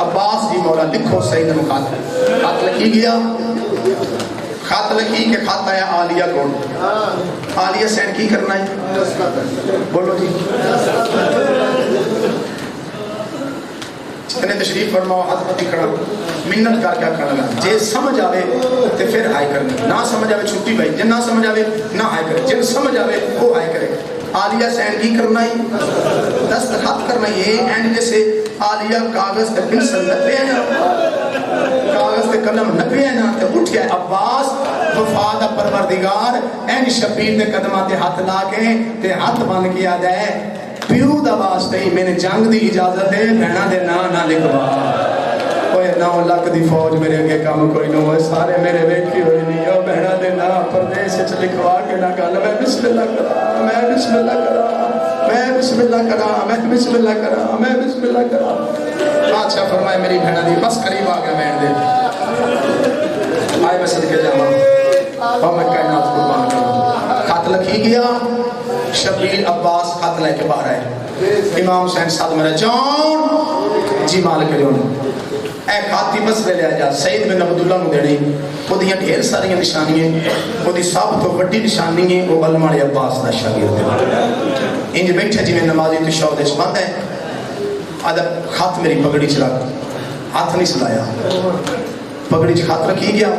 B: عباس جی مولا لکھو سید مقاتل خط لکھی گیا خط لکھی کہ خط آیا عالیہ کو. عالیہ سینڈ کی کرنا ہے؟ بولو جی. جتنے تشریف فرماؤ ہاتھ پتی کھڑا منت کر کے آخر لگا جے سمجھ آوے تو پھر ہائے کرنی, نہ سمجھ آوے چھٹی بھائی, جن نہ سمجھ آوے نہ ہائے کرے, جن سمجھ آوے وہ ہائے کرے. عالیہ سینڈ کی کرنا ہے؟ دستخط کرنا ہے. اینڈ جیسے عالیہ کاغذ تے پنسل نہ پہ نا, کاغذ تے قلم نہ پہ نا, تے اٹھ گیا عباس وفاد پروردگار این شبیر دے قدمہ تے ہاتھ لا کے تے ہاتھ بن کے آ جائے پیو دا واسطے ہی میں نے جنگ دی اجازت ہے بہنا دے نہ لکھوا. کوئی 9 لاکھ دی فوج میرے اگے کام کوئی نہ ہوئے, سارے میرے ویکھی ہوئی نہیں ہو بہنا دے نا پردیس وچ لکھوا کے نہ گل. میں بسم اللہ کرا, میں بسم اللہ کرا, میں بسم اللہ کرا, میں بسم اللہ کرا, میں بسم اللہ کرا. بادشاہ فرمائے میری بہنا دی بس قریب آ گیا بہن دے آئے میں صدقے جاواں اور میں کائنات قربان کروں. خط لکھی گیا, شبیر عباس خط لے کے باہر آئے. امام حسین ساتھ میرا جان جی مالک جون اے خاتی بس لے لیا جا سید بن عبداللہ نو دینی. وہ دیاں ڈھیر ساری نشانیاں, وہ دی سب تو بڑی نشانی ہے وہ علم والے عباس دا شاگرد ہے. انج بیٹھے جی میں نمازی تو شعور اس بند ہے ادب خط میری پگڑی چلا ہاتھ نہیں سلایا, پگڑی چ خط رکھی گیا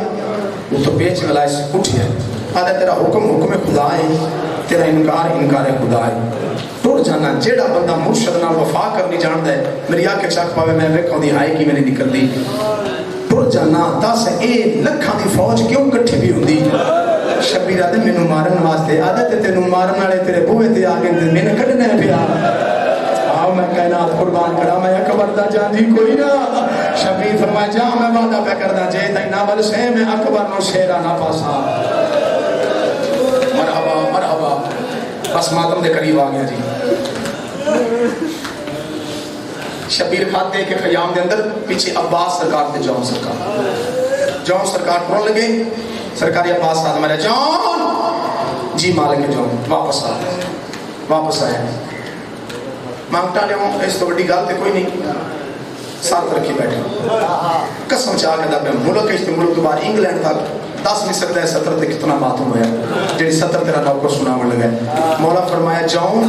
B: وہ تو پیچ گلائے اٹھ گیا. آدھا تیرا حکم خدا ہے, تیرا انکار خدا ہے. ٹوٹ جانا جیڑا بندہ مرشد نال وفا کرنی جاندا ہے میری آنکھ چک پاوے میں ویکھاں دی ہائے کی میں نہیں نکلدی. ٹوٹ جانا دس اے لکھاں دی فوج کیوں کٹھی بھی ہوندی. شبیر آدھے مینوں مارن واسطے, آدھے تے تینوں مارن والے تیرے بوئے تے آ گئے تے میں نے کڈنا پیا. آؤ میں کائنات قربان کرا میں اکبر دا جاندی کوئی نہ. شبیر فرمایا جا میں وعدہ پہ کردا جے تائی ناول سے میں اکبر نو شیرا نہ پاسا. مرحبا مرحبا بس ماتم دے قریب آ گیا جی. شبیر خط دے کے خیام دے اندر پیچھے عباس سرکار تے جون سرکار پڑھن لگے. سرکاری عباس ساتھ میرا جون جی مالک جون واپس آیا. مانگتا لے ہوں اس تو بڑی گل تے کوئی نہیں, ساتھ رکھی بیٹھے قسم چاہ کے دبے ملک اس تے ملک دوبارہ انگلینڈ تک دس نہیں سکتا ہے سطر تے کتنا ماتم ہویا جیڑی سطر تیرا نوکر سنا مل گئے. مولا فرمایا جاؤں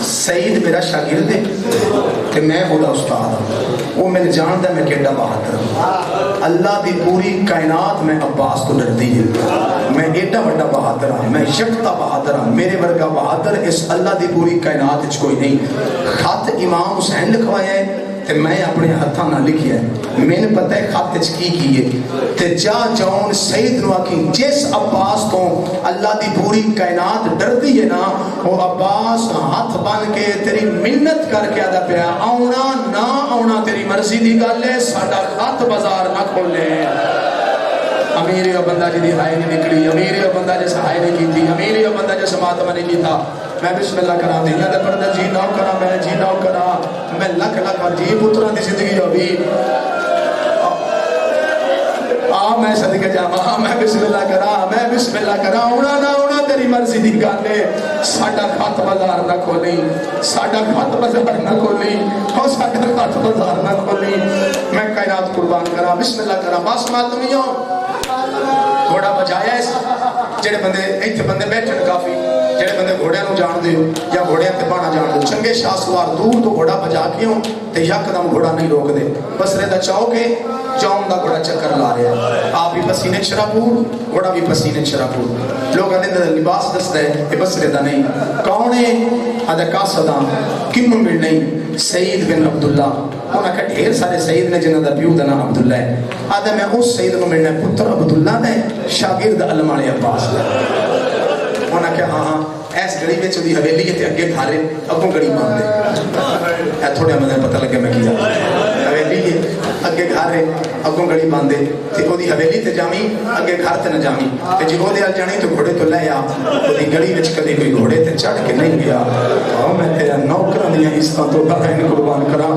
B: سعید میرا شاگرد ہے کہ میں خدا استاد ہوں, وہ میں نے جانتا ہے میں کیڈا بہادر ہوں. اللہ دی پوری کائنات میں عباس تو ڈرتی ہے, میں ایڈا بڑا بہادر ہوں, میں یکتا بہادر ہوں, میرے ورگا بہادر اس اللہ دی پوری کائنات وچ کوئی نہیں. خط امام حسین لکھوایا ہے تے میں اپنے ہاتھاں نہ لکھیا ہے. میں نے پتہ ہے خط وچ کی ہے تے جا جاؤں سعید نو آکھی جس عباس تو اللہ دی پوری کائنات ڈردی ہے نا وہ عباس ہاتھ بن کے تیری منت کر کے آدھا پیا آونا نہ آونا تیری مرضی دی گل ہے, ساڈا خط بازار نہ کھولے. امیر ہے بندہ جی دی ہائے نہیں نکلی, امیر ہے بندہ جیسا ہائے نہیں کیتی, امیر ہے بندہ جیسا ماتمہ نہیں کیتا. میں بسم اللہ کرا دیا دے پردہ جی ناؤ کرا میں جی ناؤ کرا میں لکھ جی پتران دی زندگی ہوگی میں صدقے جاواں میں بسم اللہ کرا اونا نہ اونا تیری مرضی دی گل ہے. ساڈا خط بازار نہ کھولی, ساڈا خط بازار نہ کھولی, او ساڈا خط بازار نہ کھولی. میں کائنات قربان کرا بسم اللہ کرا. بس ماتمیوں گھوڑا بجایا اس جڑے بندے ایتھے بندے بیٹھن کافی جڑے بندے گھوڑیاں نو جان دے یا گھوڑیاں تے بانا جان دے چنگے شاہ سوار دور تو گھوڑا بجا کے ہوں تے یکدم گھوڑا نہیں روک دے. بسرے دا چاؤ کے جاؤں دا گھوڑا چکر لا رہا ہے, آپ بھی پسینے شرابور گھوڑا بھی پسینے شرابور. لوگ آدھے لباس دستا ہے یہ بسرے دا نہیں. کون ہے آدھے قاصداں کم مل نہیں سعید بن عبداللہ. انہاں کہ ڈھیر سارے سعید نے جنہاں دا پیو دا نام عبداللہ ہے. آدھے میں اس سعید کو ملنا ہے پتر عبداللہ نے شاگرد علم والے عباس نے. انہاں کہ ہاں ایس گڑی میں چودی حویلی کے اگے گھارے اگوں گڑی باندھ دے. اے تھوڑے مجھے پتہ لگے میں کیا حویلی کے اگے گھارے اگوں گڑی باندھ دے تے او دی حویلی تے جامی اگے گھر تے نہ جامی تے جے او دے ال جانی تو گھوڑے تو لے آ او دی گڑی وچ کدی کوئی گھوڑے تے چڑھ کے نہیں گیا. میں تیرا نوکراں دیاں عزتاں تو بغیر قربان کراں.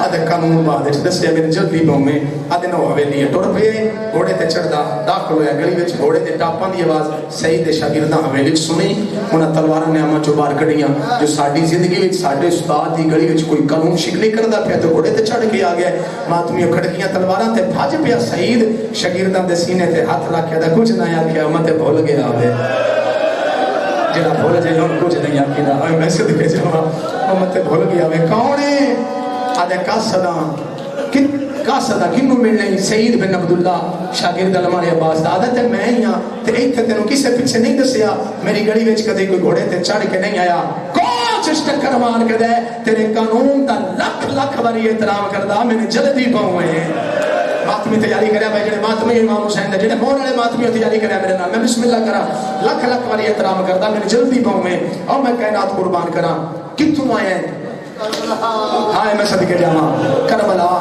B: آدھے قانون بعد دسیا میرے جلدی پاؤں آدھے نو حویلی ٹر پے گھوڑے تے چڑھدا داخل ہویا گلی وچ گھوڑے تے ٹاپاں دی آواز سعید دے شاگرداں حویلی سنی انہاں تلواراں نعمت چوں باہر کڈیاں جو ساڈی زندگی وچ ساڈے استاد دی گلی وچ کوئی قانون شکنی کردا پیا تے گھوڑے تے چڑھ کے آ گیا ماتمیوں کھڑکیاں تلواراں تے بھج پیا سعید شاگرداں دے سینے تے ہاتھ رکھ کے کچھ نہ آکھیا میں تے بھول گیا وے جڑا بھول جائے ہن کچھ نہیں آکھدا اوے میں صدقے جاواں میں تے بھول گیا وے کون ہے آدھے قاصدہ کنوں ملنے سعید بن عبداللہ شاگرد علامہ عباس دا آدھا تے میں ہی ہاں تے ایتھے تینوں کسے پیچھے نہیں دسیا میری گڑی وچ کدی کوئی گھوڑے تے چڑھ کے نہیں آیا کوچ ٹکر مار کے دے تیرے قانون دا لکھ لکھ باری احترام کردا میں نے جلدی پاؤں ہے ماتمی تیاری کریا میں جڑے ماتمی امام حسین دے جڑے مون والے ماتمی تیاری کریا میرے نام میں بسم اللہ کرا لکھ لکھ باری احترام کردا میں نے جلدی پاؤں ہے اور میں کائنات قربان کراں کتھوں آئے ہائے میں صدقے جاواں کربلا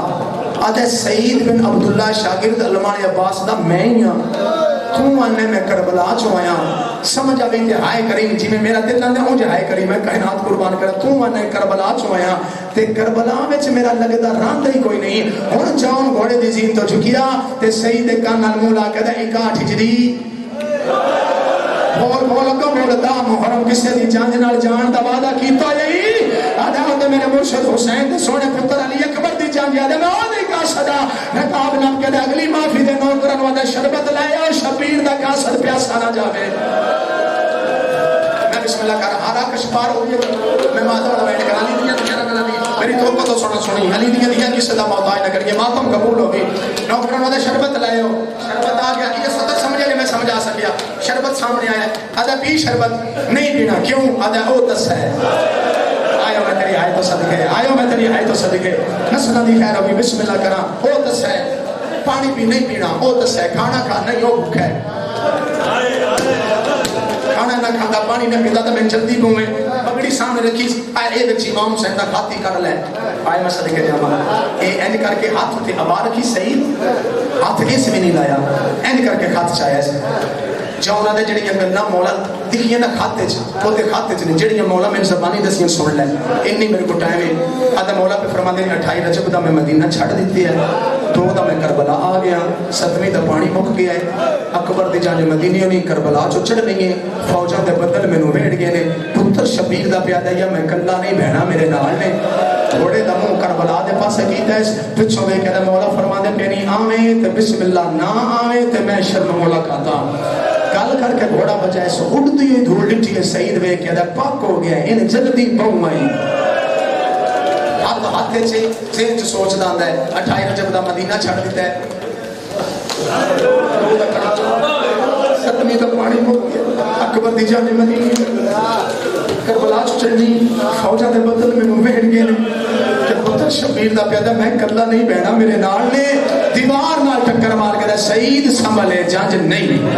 B: آدھے سعید بن عبداللہ شاگرد علامہ عباس دا میں ہی ہاں تو آنے میں کربلا چو آیا سمجھ آوے تے ہائے کریم جی میں میرا دل نہ دے مجھے ہائے کریم میں کائنات قربان کرا تو آنے کربلا چو آیا تے کربلا وچ میرا لگدا راندہ ہی کوئی نہیں ہن جاؤں گھوڑے دی زین تو جھکیا تے سعید کا نال مولا کہدا 61 ہجری بول لگا بولدا محرم کسے دی جان نال جان دا وعدہ کیتا یہی آدھا ہوتے میرے مرشد حسین دے سونے پتر علی اکبر دی جان یاد ہے میں او دی قاصدہ نقاب نام کے دے اگلی معافی دے نوکرن وعدہ شربت لے آؤ شبیر دا قاصد پیاسا نہ جاوے میں بسم اللہ کر ہارا کشپار ہو گیا میں ماتم لوائن کر علی دیا دیا رکھنا بھی میری توقع تو سنا سنی علی دیا دیا کی صدا موتائی نہ کریے ماتم قبول ہوگی نوکرن وعدہ شربت لے آؤ شربت آ گیا یہ صدق سمجھے نہیں میں سمجھا سکیا شربت سامنے آیا آدھا پی شربت نہیں پینا کیوں آدھا او دس ہے آئیو میں تیری آئے تو صدقے آئیو میں تیری آئے تو صدقے نسلہ دی خیر ہوگی بسم اللہ کرا او دس ہے پانی بھی نہیں پینا او دس ہے کھانا کھا نہیں او بھوک ہے کھانا نہ کھانا پانی نہ پیتا تو میں جلدی بوں میں پگڑی سامنے رکھی آئے اے بچی امام حسین دا کھاتی کر لے آئے میں صدقے جاواں اے این کر کے ہاتھ تے ابا رکھی سعید ہاتھ اس بھی نہیں لایا این کر کے ہاتھ چاہیا سے جاؤنا دے جڑیاں گلاں مولا دکھیاں نہ کھاتے چ اوتے کھاتے چ نہیں جڑیاں مولا میری زبانی دسیاں سن لے انی میرے کو ٹائم ہے آدھا مولا پہ فرما دے 28 رجب دا میں مدینہ چھڑ دیتی ہے 2 دا میں کربلا آ گیا 7ویں دا پانی مک گیا ہے اکبر دی جان مدینہ نہیں کربلا چ چڑھ نہیں ہے فوجاں دے بدل مینوں بیٹھ گئے نے پتر شبیر دا پیادا یا میں کلا نہیں بہنا میرے نال نے تھوڑے دموں کربلا دے پاسے کیتا ہے پچھوں دے کہدا مولا فرما دے پینی آویں تے بسم اللہ نہ آویں تے میں شرم ملاقاتاں گل کر کے گھوڑا بجائے سو اڑتی ہوئی دھول لٹھی ہے سعید وے کہ دا پاک ہو گیا ان جلدی پاؤں آئی آپ ہاتھے چھے ذہن چ سوچ داندا ہے 28 رجب دا مدینہ چھڑ دیتا ہے 7ویں دا پانی مک گیا اکبر دی جان مدینہ کربلا چ چڑھنی فوجاں دے بدل میں بیٹھ گئے کہ پتر شبیر دا پیادا میں کلا نہیں بہنا میرے نال نے دیوار نال ٹکر مار کے سعید سنبھلے جنج نہیں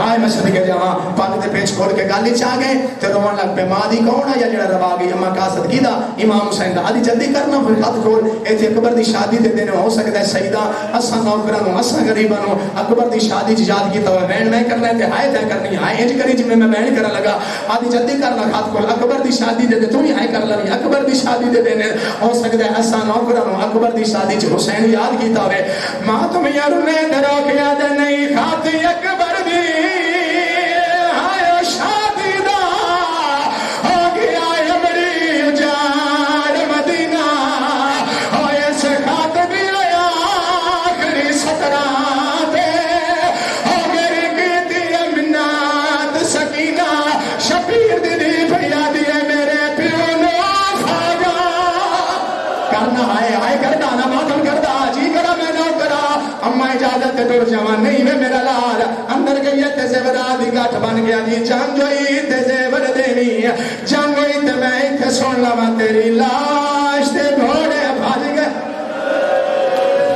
B: آئے میں صدقے جاواں پاک دے پیچ کھول کے گالی چاہ گئے تے روان لگ پہ ماں دی کون ہے یا جڑا روا گئی اما قاصد کی دا امام حسین دا آدھی جلدی کرنا پھر خط کھول ایتھے اکبر دی شادی دے دینے ہو سکتا ہے سیدہ اساں نوکراں اساں غریباں اکبر دی شادی چ یاد کیتا ہوا بہن میں کرنا ہے تے ہائے تے کرنی ہائے انج کری جے میں بہن کرن لگا آدھی جلدی کرنا خط کھول اکبر دی شادی دے تو ہی ہائے کر لوی اکبر دی شادی دے دینے ہو سکتا ہے اساں نوکراں اکبر دی شادی چ حسین یاد کیتا ہوئے ماں تم یار نے درو کے یاد نہیں کھاتی اکبر دی اجازت ڈر جوان نہیں میں میرا لال اندر گئی تے زیورات دی گٹھ بن گیا جی جان جوئی تے زیور دینی جان گئی تے میں تے سن لواں تیری لاش تے گھوڑے بھج گئے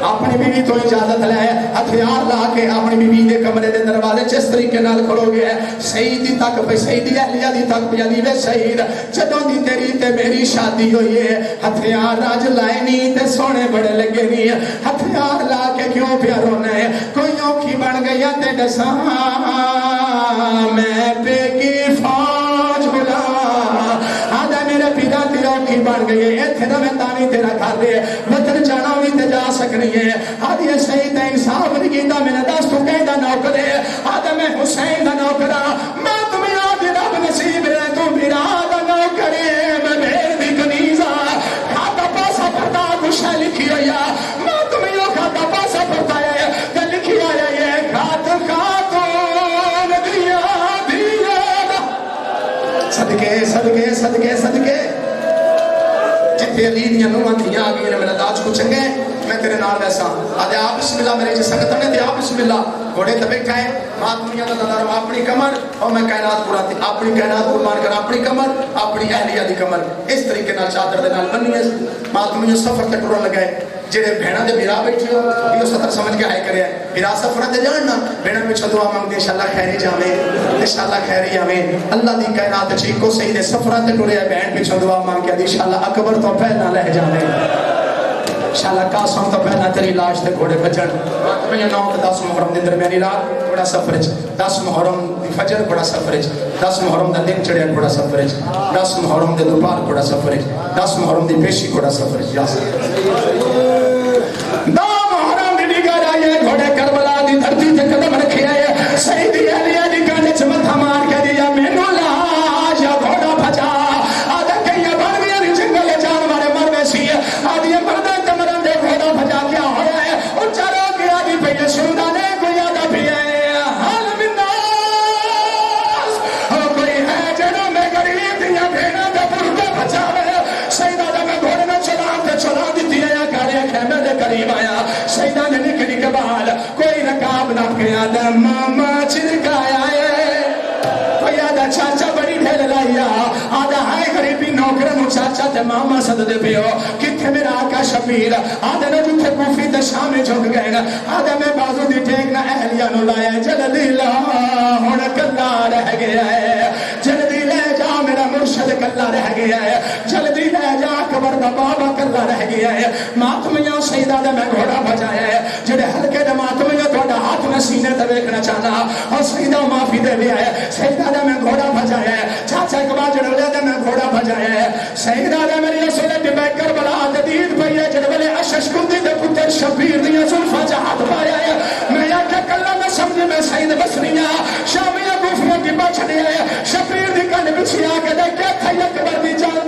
B: اپنی بیوی تو اجازت لے ہتھیار لا کے اپنی بیوی دے کمرے دے دروازے جس طریقے نال کھلو گیا سعید تک پہ سعید اہلیہ دی تک پہ دی وے سعید جدوں دی تیری تے میری شادی ہوئی ہے ہتھیار راج لائے نہیں تے سونے بڑے لگے نہیں ہتھیار لا کے کیوں پیا رونا ہے کوئی اوکھی بن گئی تے دساں میں پہ کی فوج بلا آدھا میرے پیدا تی اوکھی کوٹھی بن گئی ہے ایتھے دا میں تانی تیرا گھر دے وطن جانا بھی تے جا سکنی ہے آدھی صحیح تے انصاف نہیں کیتا میں نے دس تو کہیں دا نوکر ہے آدھا میں حسین دا نوکر میں تمہیں آدھی رب نصیب ہے تو میرا دا نوکر ہے میں بھیڑ دی کنیزا کھاتا پاسا پڑتا کچھ لکھی ہوئی میں تمہیں یوں کھاتا پاسا پڑتا ہے کہ لکھی آیا یہ کھات خاتون دیا دیا صدقے صدقے صدقے صدقے جتنے علی دیاں نوہاں تھیاں آ گئی میرا داج کو چنگے میں تیرے نال ویسا آدھے آپ بسم اللہ میرے جی سنگت نے دے آپ بسم اللہ گھوڑے تے بیٹھا ہے مات دنیا دا دلار اپنی کمر اور میں کائنات پورا تھی اپنی کائنات قربان کر اپنی کمر اپنی اہلیہ دی کمر اس طریقے نال چادر دے نال بنی ہے مات دنیا سفر تے ٹرن لگائے جڑے بہنا دے میرا بیٹھے ہو یہ سطر سمجھ کے آئے کرے میرا سفر تے جاننا بہنا میں چھدوا مانگ دے انشاءاللہ خیری جاویں انشاءاللہ خیری آویں اللہ دی کائنات چیکو صحیح دے سفر تے ٹرے بہن پہ چھدوا مانگ کے انشاءاللہ اکبر تو پہنا لہ جاویں انشاءاللہ قاسم تو پہنا تیری لاش تے گھوڑے بچن میں 9 تے 10 محرم دے درمیانی رات بڑا سفر ہے 10 محرم دی فجر بڑا سفر ہے 10 محرم دا دن چڑھیا بڑا سفر ہے 10 محرم دے دوپہر بڑا سفر ہے 10 محرم دی پیشی بڑا سفر ہے 2 محرم دی نگاہ آئے گھوڑے کربلا دی دھرتی تے قدم رکھے آئے سیدی علیہ دی گانے چ متھا مار کے دیا مینوں لاش یا گھوڑا بھجا آدھا کئی بن گیا جنگل جانور مر ویسی آدھی مردے تمرن دے گھوڑا بھجا کیا ہوا ہے اور چاروں گیا دی پہ سندا نے کوئی آدھا بھی ہے حال من ناس کوئی ہے جنوں میں غریب دیاں بھیڑاں دے پردے بچاوے سیدہ دا میں گھوڑے نہ چلا دیتی ہے یا گھڑے خیمے دے قریب آیا سیدہ نے نکلی کے بعد کوئی رکاب نہ گیا دا ماما چرکایا ہے کوئی آدھا چاچا بڑی ڈھیل لائیا آدھا ہے غریبی نوکر مو چاچا تے ماما صد دے پیو کتھے میرا آقا شبیر آدھا نے جتھے کوفی تے شامی جھک گئے آدھا میں بازو دی ٹیک نہ اہلیہ نو لایا جلدی لا ہون کلا رہ گیا ہے جلدی لے جا میرا مرشد کلا رہ گیا ہے جلدی لے جا قبر دا بابا کلا رہ گیا ہے ماتمیاں سیدہ دے میں گھوڑا بجایا ہے جڑے ہلکے دے ماتمیاں توڑا ہاتھ میں سینے تے دیکھنا چاہتا اور سیدہ معافی دے لیا ہے سیدہ دے میں گھوڑا بجایا ہے چاچا اقبال جڑے دے میں گھوڑا بجایا ہے سیدہ دے میری رسول ڈبے کربلا تے دید پئی ہے جڑے والے اشش کندی دے پتر شبیر دیاں زلفاں چ ہاتھ پایا ہے میں آکھیا کلا میں سمجھ میں سید بسریاں شامیاں کوفیاں کی بچھڑی ہے شبیر دی کن بچھی آ کے دیکھیا تھا اکبر دی جان